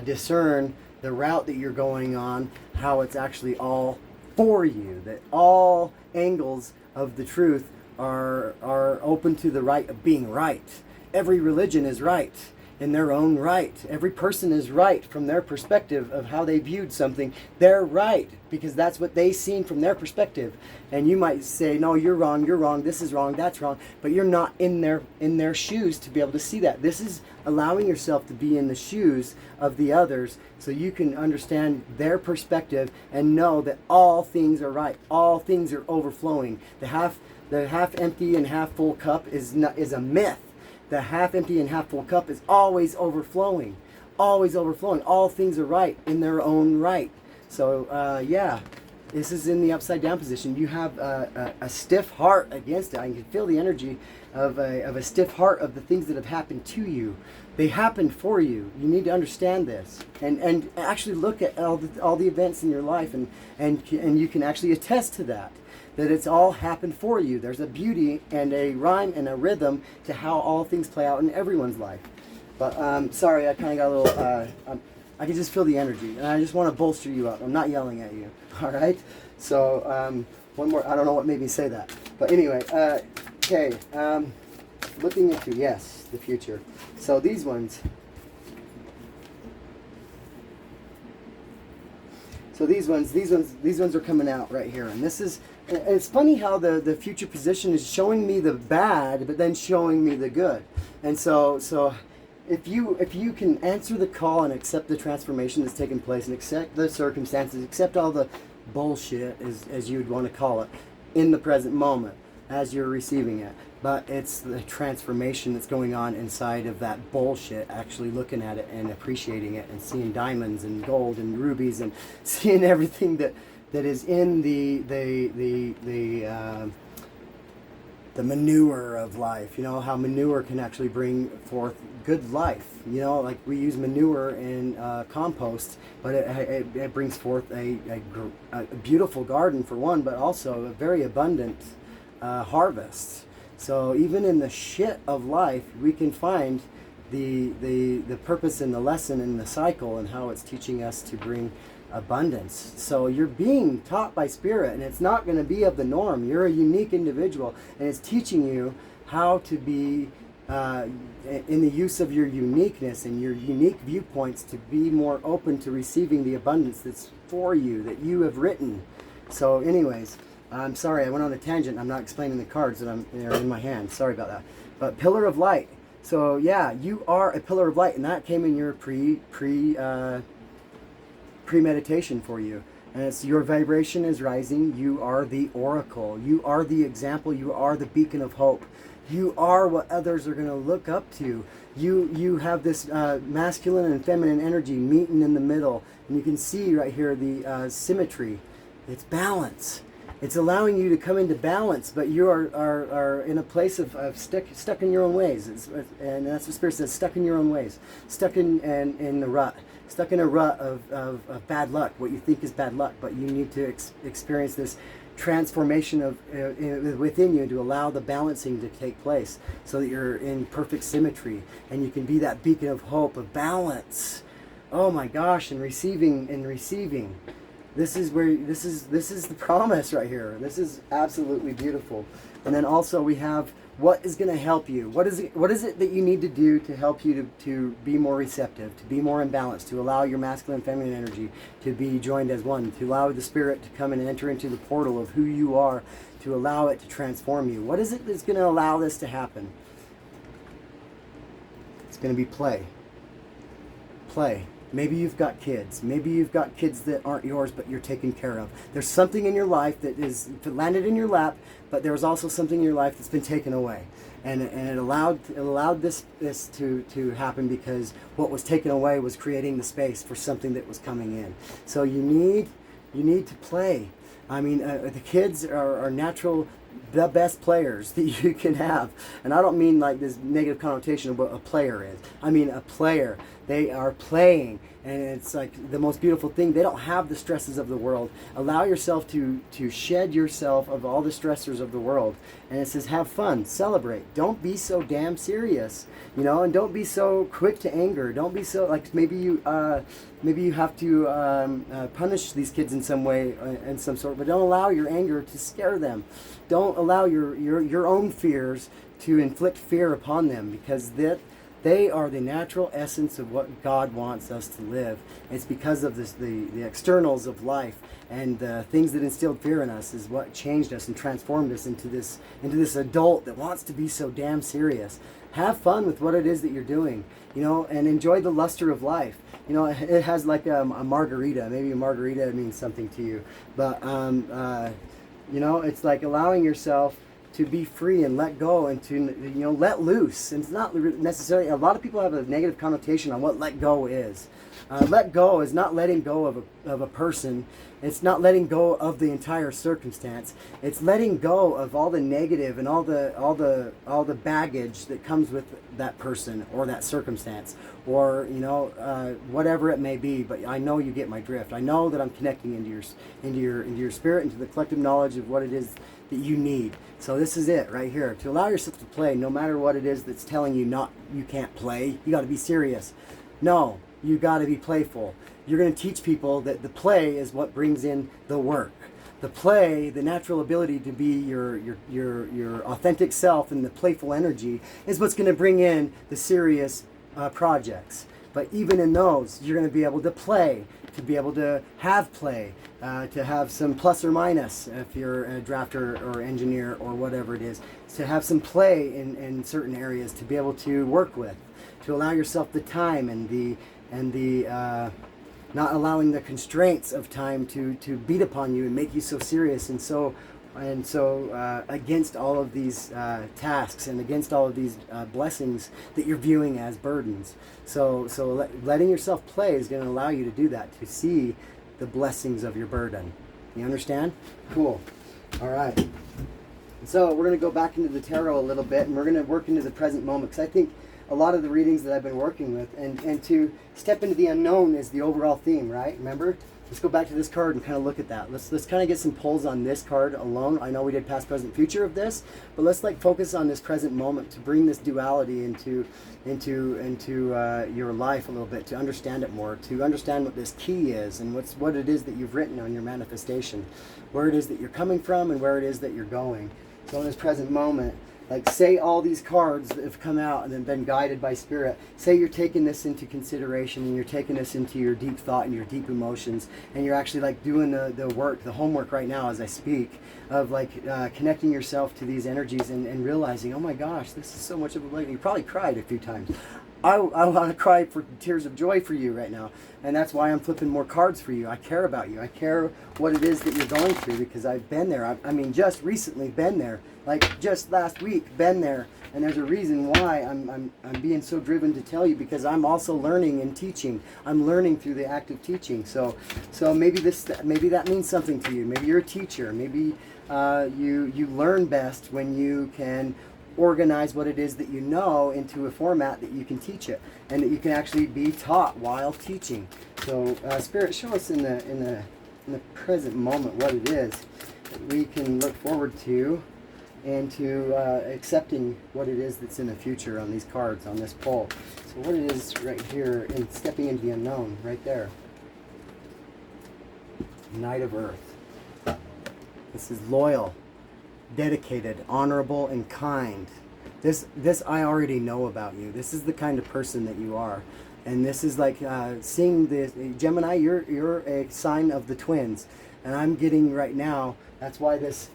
discern the route that you're going on, how it's actually all for you, that all angles of the truth are open to the right of being right. Every religion is right in their own right. Every person is right from their perspective of how they viewed something. They're right because that's what they seen from their perspective. And you might say, no, you're wrong, this is wrong, that's wrong. But you're not in their shoes to be able to see that. This is allowing yourself to be in the shoes of the others so you can understand their perspective and know that all things are right. All things are overflowing. The half empty and half full cup is a myth. The half empty and half full cup is always overflowing. Always overflowing. All things are right in their own right. So, yeah, this is in the upside down position. You have a stiff heart against it. I can feel the energy of a stiff heart of the things that have happened to you. They happened for you. You need to understand this. And actually look at all the events in your life and you can actually attest to that it's all happened for you. There's a beauty and a rhyme and a rhythm to how all things play out in everyone's life. But sorry, I kind of got a little, I can just feel the energy, and I just want to bolster you up. I'm not yelling at you, all right? So one more, I don't know what made me say that. But anyway, okay, looking into, yes, the future. So these ones. So these ones are coming out right here, and this is. It's funny how the future position is showing me the bad, but then showing me the good. And so if you can answer the call and accept the transformation that's taking place and accept the circumstances, accept all the bullshit as you would want to call it in the present moment as you're receiving it. But it's the transformation that's going on inside of that bullshit, actually looking at it and appreciating it and seeing diamonds and gold and rubies and seeing everything that is in the manure of life. You know, how manure can actually bring forth good life. You know, like we use manure in compost, but it brings forth a beautiful garden for one, but also a very abundant harvest. So even in the shit of life, we can find the purpose and the lesson and the cycle and how it's teaching us to bring abundance. So you're being taught by Spirit, and it's not going to be of the norm. You're a unique individual, and it's teaching you how to be in the use of your uniqueness and your unique viewpoints to be more open to receiving the abundance that's for you, that you have written. So anyways, I'm sorry, I went on a tangent. I'm not explaining the cards that are in my hand. Sorry about that. But pillar of light. So yeah, you are a pillar of light, and that came in your premeditation for you. And it's your vibration is rising. You are the oracle. You are the example. You are the beacon of hope. You are what others are going to look up to. You have this masculine and feminine energy meeting in the middle, and you can see right here the symmetry. It's balance. It's allowing you to come into balance, but you are in a place of stuck in your own ways. And that's what Spirit says, stuck in your own ways. Stuck in the rut. Stuck in a rut of bad luck, what you think is bad luck, but you need to experience this transformation of within you, to allow the balancing to take place so that you're in perfect symmetry and you can be that beacon of hope, of balance. Oh my gosh, and receiving. This is where this is the promise right here. This is absolutely beautiful. And then also we have what is going to help you. What is it that you need to do to help you to be more receptive, to be more in balance, to allow your masculine and feminine energy to be joined as one, to allow the spirit to come and enter into the portal of who you are, to allow it to transform you. What is it that's going to allow this to happen? It's going to be play. Play. Maybe you've got kids. Maybe you've got kids that aren't yours, but you're taken care of. There's something in your life that landed in your lap, but there was also something in your life that's been taken away. And it allowed this to happen because what was taken away was creating the space for something that was coming in. So you need to play. I mean, the kids are natural, the best players that you can have. And I don't mean like this negative connotation of what a player is. I mean a player. They are playing, and it's like the most beautiful thing. They don't have the stresses of the world. Allow yourself to shed yourself of all the stressors of the world. And it says have fun, celebrate. Don't be so damn serious, you know, and don't be so quick to anger. Don't be so like maybe you have to punish these kids in some way, in some sort, but don't allow your anger to scare them. Don't allow your own fears to inflict fear upon them, because they are the natural essence of what God wants us to live. It's because of the externals of life and the things that instilled fear in us is what changed us and transformed us into this adult that wants to be so damn serious. Have fun with what it is that you're doing, you know, and enjoy the luster of life. You know, it has like a margarita. Maybe a margarita means something to you, but you know, it's like allowing yourself to be free and let go and to, you know, let loose. And it's not necessarily, a lot of people have a negative connotation on what let go is. Let go is not letting go of a person. It's not letting go of the entire circumstance. It's letting go of all the negative and all the baggage that comes with that person or that circumstance, or you know, whatever it may be. But I know you get my drift. I know that I'm connecting into your spirit, into the collective knowledge of what it is that you need. So this is it right here. To allow yourself to play, no matter what it is that's telling you you can't play. You got to be serious. No, you got to be playful. You're going to teach people that the play is what brings in the work. The play, the natural ability to be your authentic self and the playful energy is what's going to bring in the serious projects. But even in those, you're going to be able to play, to be able to have play, to have some plus or minus if you're a drafter or engineer or whatever it is, to have some play in certain areas to be able to work with, to allow yourself the time and the not allowing the constraints of time to beat upon you and make you so serious and so against all of these tasks and against all of these blessings that you're viewing as burdens. So letting yourself play is going to allow you to do that, to see the blessings of your burden. You understand? Cool. All right. So we're going to go back into the tarot a little bit, and we're going to work into the present moment, because I think a lot of the readings that I've been working with, and to step into the unknown is the overall theme, right? Remember? Let's go back to this card and kind of look at that. Let's kind of get some pulls on this card alone. I know we did past, present, future of this, but let's like focus on this present moment to bring this duality into your life a little bit, to understand it more, to understand what this key is and what it is that you've written on your manifestation, where it is that you're coming from and where it is that you're going. So in this present moment, like say all these cards that have come out and then been guided by spirit, say you're taking this into consideration and you're taking this into your deep thought and your deep emotions, and you're actually like doing the work, the homework right now as I speak, of like connecting yourself to these energies and realizing, oh my gosh, this is so much of a blessing. You probably cried a few times. I want to cry for tears of joy for you right now, and that's why I'm flipping more cards for you. I care about you. I care what it is that you're going through, because I've been there. I mean, just recently been there, like just last week been there, and there's a reason why I'm being so driven to tell you, because I'm also learning and teaching. I'm learning through the act of teaching. So maybe that means something to you. Maybe you're a teacher. Maybe you learn best when you can organize what it is that you know into a format that you can teach it, and that you can actually be taught while teaching. So Spirit, show us in the present moment what it is. we can look forward to, and to accepting what it is that's in the future on these cards, on this pole. So what it is right here, and stepping into the unknown, right there. Knight of Earth. This is loyal, dedicated, honorable, and kind. This I already know about you. This is the kind of person that you are. And this is like seeing the Gemini, you're a sign of the twins. And I'm getting right now, that's why this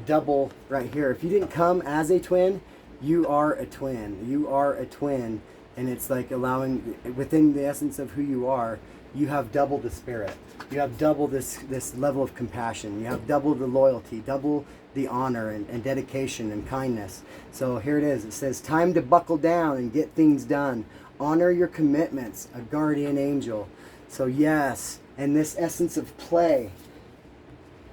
double right here. If you didn't come as a twin, you are a twin. You are a twin. And it's like allowing, within the essence of who you are, you have double the spirit. You have double this level of compassion. You have double the loyalty, double the honor and dedication and kindness. So here it is. It says, time to buckle down and get things done. Honor your commitments, a guardian angel. So yes, and this essence of play.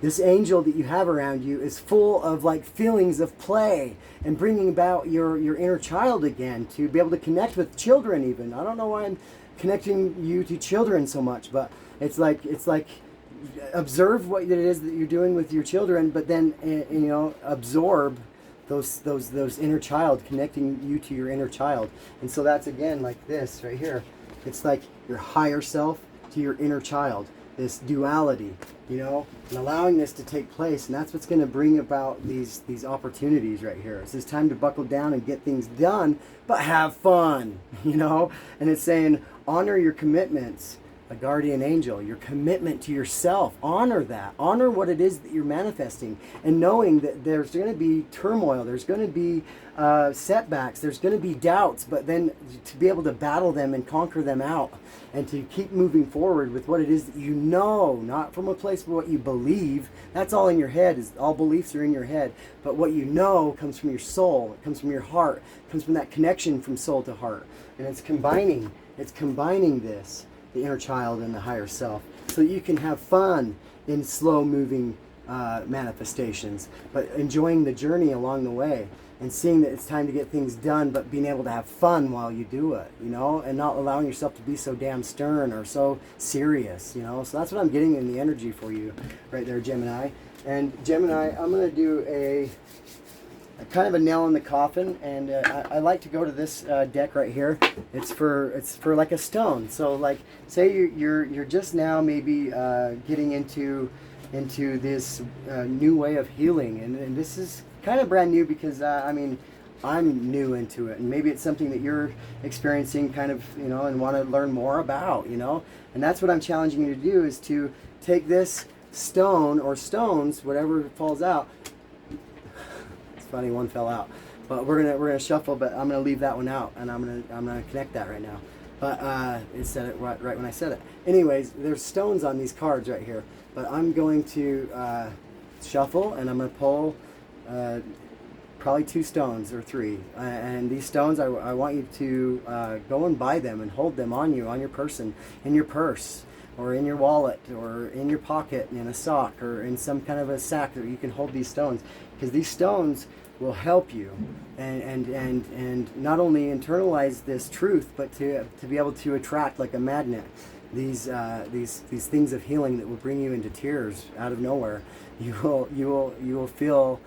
This angel that you have around you is full of like feelings of play and bringing about your inner child again, to be able to connect with children even. I don't know why I'm connecting you to children so much, but it's like observe what it is that you're doing with your children, but then absorb those inner child, connecting you to your inner child. And so that's again like this right here. It's like your higher self to your inner child, this duality, and allowing this to take place. And that's what's going to bring about these opportunities right here. It says time to buckle down and get things done, but have fun, and it's saying honor your commitments, a guardian angel, your commitment to yourself. Honor that. Honor what it is that you're manifesting, and knowing that there's going to be turmoil, there's going to be setbacks, there's going to be doubts, but then to be able to battle them and conquer them out, and to keep moving forward with what it is that you know, not from a place of what you believe. That's all in your head. All beliefs are in your head, but what you know comes from your soul. It comes from your heart. It comes from that connection from soul to heart, and it's combining this, the inner child and the higher self, so that you can have fun in slow moving manifestations, but enjoying the journey along the way, and seeing that it's time to get things done, but being able to have fun while you do it, and not allowing yourself to be so damn stern or so serious, so that's what I'm getting in the energy for you right there, Gemini. And Gemini, I'm going to do a kind of a nail in the coffin, and I like to go to this deck right here. It's for like a stone. So like, say you're just now maybe getting into this new way of healing, and this is kind of brand new because I'm new into it, and maybe it's something that you're experiencing kind of, and want to learn more about, and that's what I'm challenging you to do, is to take this stone or stones, whatever falls out. Funny, one fell out, but we're gonna shuffle, but I'm gonna leave that one out, and I'm gonna connect that right now. But it said it right when I said it. Anyways, there's stones on these cards right here, but I'm going to shuffle, and I'm gonna pull probably 2 stones or 3, and these stones I want you to go and buy them and hold them on you, on your person, in your purse, or in your wallet, or in your pocket, in a sock, or in some kind of a sack that you can hold these stones, because these stones will help you and not only internalize this truth, but to be able to attract like a magnet these things of healing that will bring you into tears out of nowhere. You will feel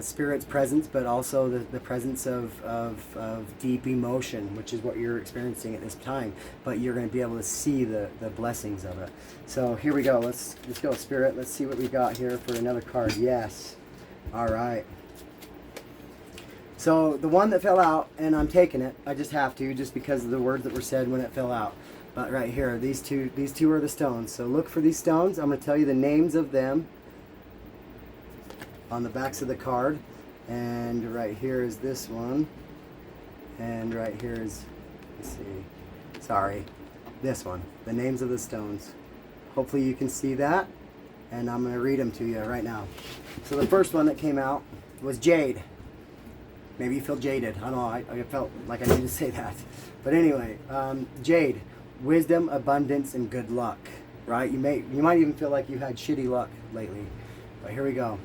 Spirit's presence, but also the presence of deep emotion, which is what you're experiencing at this time. But you're going to be able to see the blessings of it. So here we go. Let's go, Spirit. Let's see what we got here for another card. Yes. All right. So the one that fell out, and I'm taking it. I just have to, just because of the words that were said when it fell out. But right here, these two are the stones. So look for these stones. I'm going to tell you the names of them on the backs of the card. And right here is this one. And right here is, let's see, sorry, this one. The names of the stones. Hopefully you can see that. And I'm going to read them to you right now. So the first one that came out was Jade. Maybe you feel jaded. I don't know. I felt like I needed to say that. But anyway, Jade, wisdom, abundance, and good luck. Right? You might even feel like you had shitty luck lately. But here we go.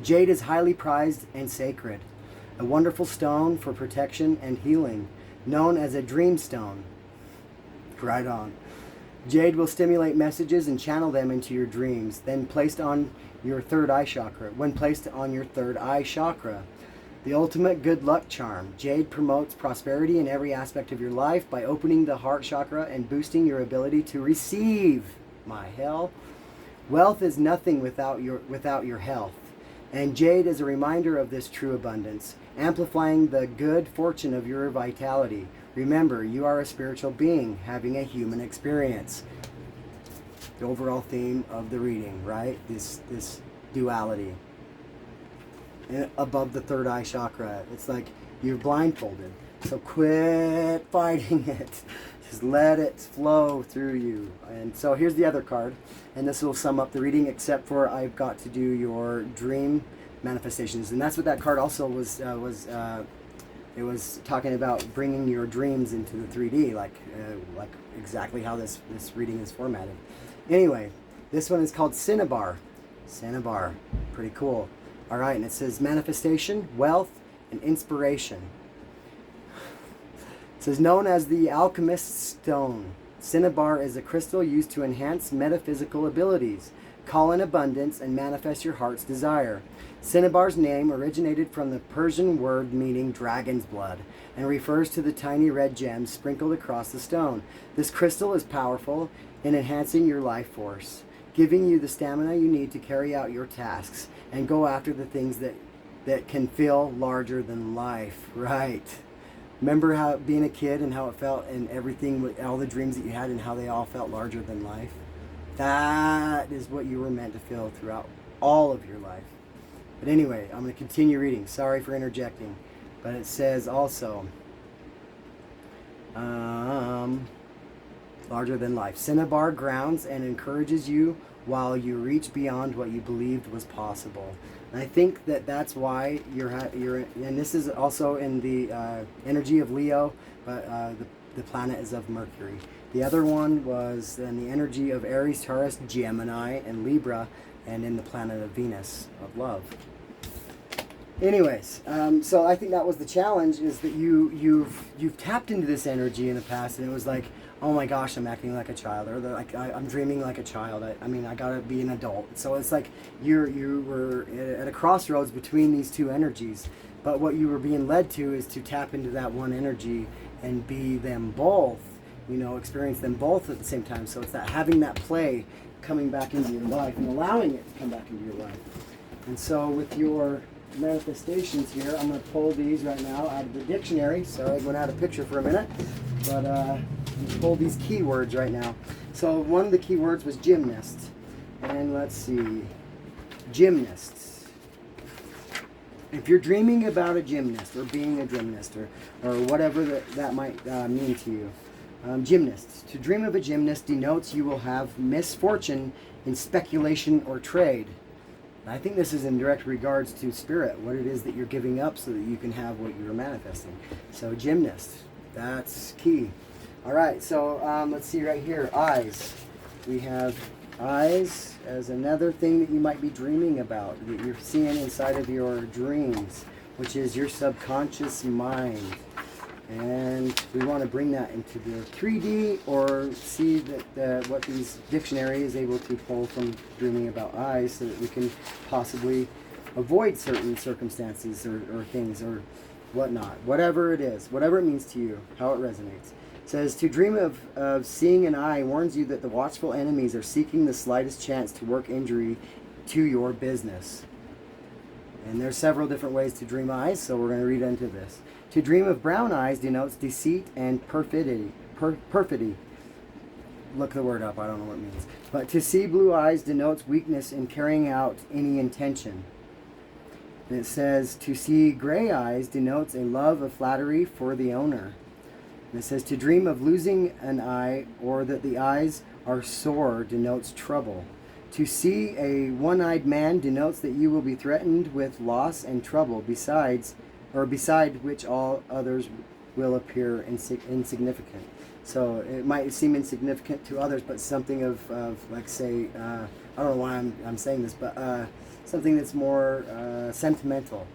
Jade is highly prized and sacred. A wonderful stone for protection and healing, known as a dream stone. Right on. Jade will stimulate messages and channel them into your dreams, then placed on your third eye chakra. When placed on your third eye chakra, the ultimate good luck charm. Jade promotes prosperity in every aspect of your life by opening the heart chakra and boosting your ability to receive. My hell. Wealth is nothing without your health. And jade is a reminder of this true abundance, amplifying the good fortune of your vitality. Remember, you are a spiritual being having a human experience. The overall theme of the reading, right? This duality. And above the third eye chakra, it's like you're blindfolded. So quit fighting it. Just let it flow through you. And so here's the other card. And this will sum up the reading, except for I've got to do your dream manifestations. And that's what that card also was. It was talking about bringing your dreams into the 3D, like exactly how this reading is formatted. Anyway, this one is called Cinnabar. Cinnabar, pretty cool. All right, and it says manifestation, wealth, and inspiration. It says known as the alchemist's stone. Cinnabar is a crystal used to enhance metaphysical abilities, call in abundance, and manifest your heart's desire. Cinnabar's name originated from the Persian word meaning dragon's blood and refers to the tiny red gems sprinkled across the stone. This crystal is powerful in enhancing your life force, giving you the stamina you need to carry out your tasks and go after the things that can feel larger than life. Right. Remember how being a kid and how it felt and everything, all the dreams that you had and how they all felt larger than life? That is what you were meant to feel throughout all of your life. But anyway, I'm going to continue reading. Sorry for interjecting. But it says also, larger than life. Cinnabar grounds and encourages you while you reach beyond what you believed was possible. And I think that's why you're and this is also in the energy of Leo, but the planet is of Mercury. The other one was in the energy of Aries, Taurus, Gemini, and Libra, and in the planet of Venus, of love. Anyways, so I think that was the challenge, is that you've tapped into this energy in the past, and it was like, oh my gosh, I'm acting like a child, or like I'm dreaming like a child. I mean, I gotta be an adult. So it's like you were at a crossroads between these two energies, but what you were being led to is to tap into that one energy and be them both. Experience them both at the same time. So it's that having that play coming back into your life and allowing it to come back into your life. And so with your manifestations here, I'm going to pull these right now out of the dictionary. Sorry, I went out of picture for a minute, but I'm going to pull these keywords right now. So one of the keywords was gymnast, and let's see, gymnasts. If you're dreaming about a gymnast or being a gymnast or whatever that might mean to you, gymnast. To dream of a gymnast denotes you will have misfortune in speculation or trade. I think this is in direct regards to spirit, what it is that you're giving up so that you can have what you're manifesting. So gymnast, that's key. All right, so let's see right here, eyes. We have eyes as another thing that you might be dreaming about, that you're seeing inside of your dreams, which is your subconscious mind. And we want to bring that into the 3D, or see that what these dictionary is able to pull from dreaming about eyes, so that we can possibly avoid certain circumstances or things or whatnot. Whatever it is, whatever it means to you, how it resonates. It says, to dream of seeing an eye warns you that the watchful enemies are seeking the slightest chance to work injury to your business. And there's several different ways to dream eyes, so we're going to read into this. To dream of brown eyes denotes deceit and perfidy. Look the word up, I don't know what it means. But to see blue eyes denotes weakness in carrying out any intention. And it says, to see gray eyes denotes a love of flattery for the owner. And it says, to dream of losing an eye or that the eyes are sore denotes trouble. To see a one-eyed man denotes that you will be threatened with loss and trouble, beside which all others will appear insignificant. So it might seem insignificant to others, but something of like, say, I don't know why I'm saying this, but something that's more sentimental.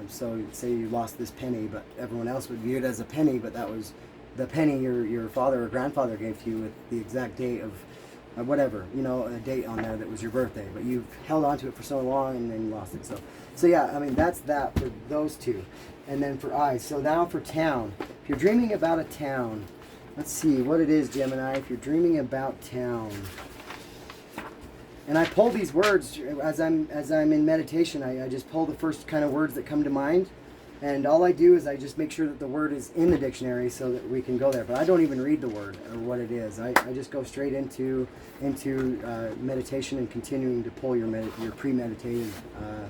So say you lost this penny, but everyone else would view it as a penny, but that was the penny your father or grandfather gave to you with the exact date of whatever, you know, a date on there that was your birthday, but you've held on to it for so long and then you lost it. So yeah, I mean, that's that for those two. And then for eyes. So now for town. If you're dreaming about a town, let's see what it is, Gemini. If you're dreaming about town, and I pull these words as I'm in meditation. I just pull the first kind of words that come to mind, and all I do is I just make sure that the word is in the dictionary so that we can go there. But I don't even read the word or what it is. I just go straight into meditation and continuing to pull your premeditative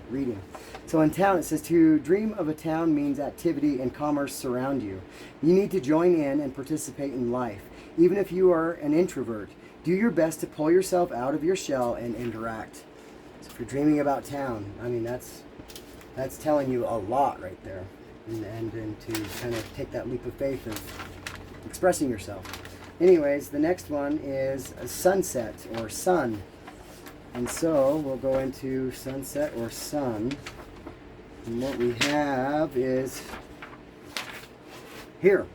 reading. So in town, it says to dream of a town means activity and commerce surround you. You need to join in and participate in life. Even if you are an introvert, do your best to pull yourself out of your shell and interact. So if you're dreaming about town, I mean, that's telling you a lot right there. And to kind of take that leap of faith of expressing yourself. Anyways, the next one is a sunset or sun. And so we'll go into sunset or sun. And what we have is here.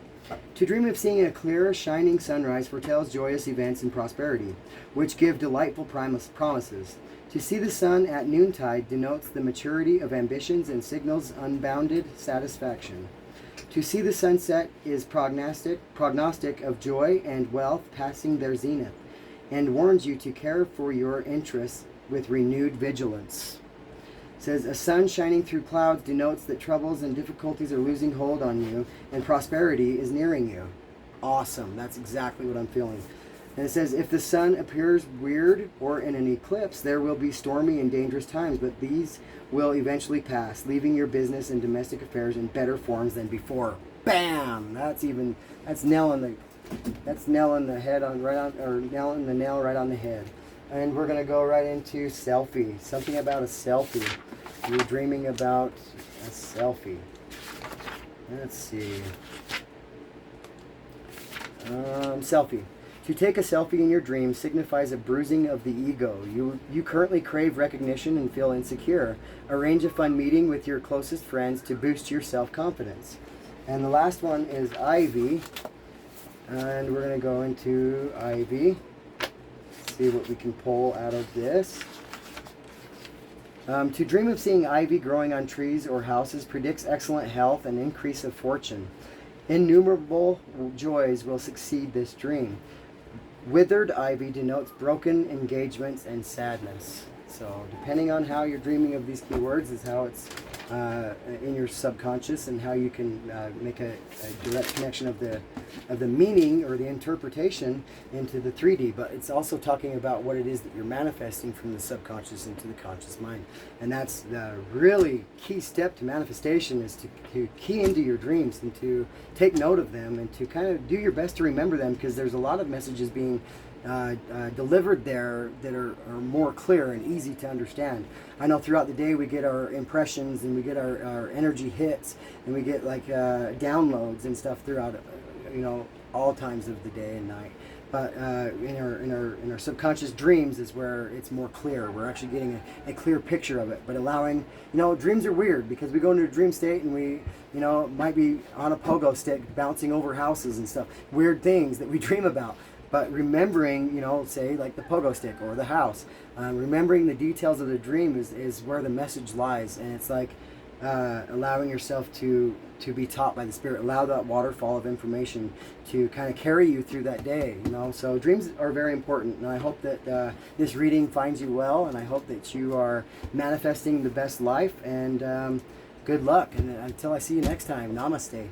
To dream of seeing a clear, shining sunrise foretells joyous events and prosperity, which give delightful promises. To see the sun at noontide denotes the maturity of ambitions and signals unbounded satisfaction. To see the sunset is prognostic of joy and wealth passing their zenith, and warns you to care for your interests with renewed vigilance. It says, a sun shining through clouds denotes that troubles and difficulties are losing hold on you, and prosperity is nearing you. Awesome. That's exactly what I'm feeling. And it says, if the sun appears weird or in an eclipse, there will be stormy and dangerous times, but these will eventually pass, leaving your business and domestic affairs in better forms than before. Bam! That's nail in the head nail in the nail right on the head. And we're gonna go right into selfie. Something about a selfie. You're dreaming about a selfie. Let's see. Selfie. To take a selfie in your dream signifies a bruising of the ego. You currently crave recognition and feel insecure. Arrange a fun meeting with your closest friends to boost your self-confidence. And the last one is Ivy. And we're going to go into Ivy. See what we can pull out of this. To dream of seeing ivy growing on trees or houses predicts excellent health and increase of fortune. Innumerable joys will succeed this dream. Withered ivy denotes broken engagements and sadness. So depending on how you're dreaming of these keywords is how it's in your subconscious, and how you can make a direct connection of the meaning or the interpretation into the 3D. But it's also talking about what it is that you're manifesting from the subconscious into the conscious mind. And that's the really key step to manifestation, is to key into your dreams and to take note of them and to kind of do your best to remember them, because there's a lot of messages being delivered there that are more clear and easy to understand. I know throughout the day we get our impressions and we get our energy hits and we get like downloads and stuff throughout all times of the day and night. But in our subconscious dreams is where it's more clear. We're actually getting a clear picture of it. But allowing, dreams are weird because we go into a dream state and we, might be on a pogo stick bouncing over houses and stuff. Weird things that we dream about. But remembering, say like the pogo stick or the house, remembering the details of the dream is where the message lies. And it's like allowing yourself to be taught by the Spirit. Allow that waterfall of information to kind of carry you through that day. So dreams are very important. And I hope that this reading finds you well. And I hope that you are manifesting the best life. And good luck. And until I see you next time, Namaste.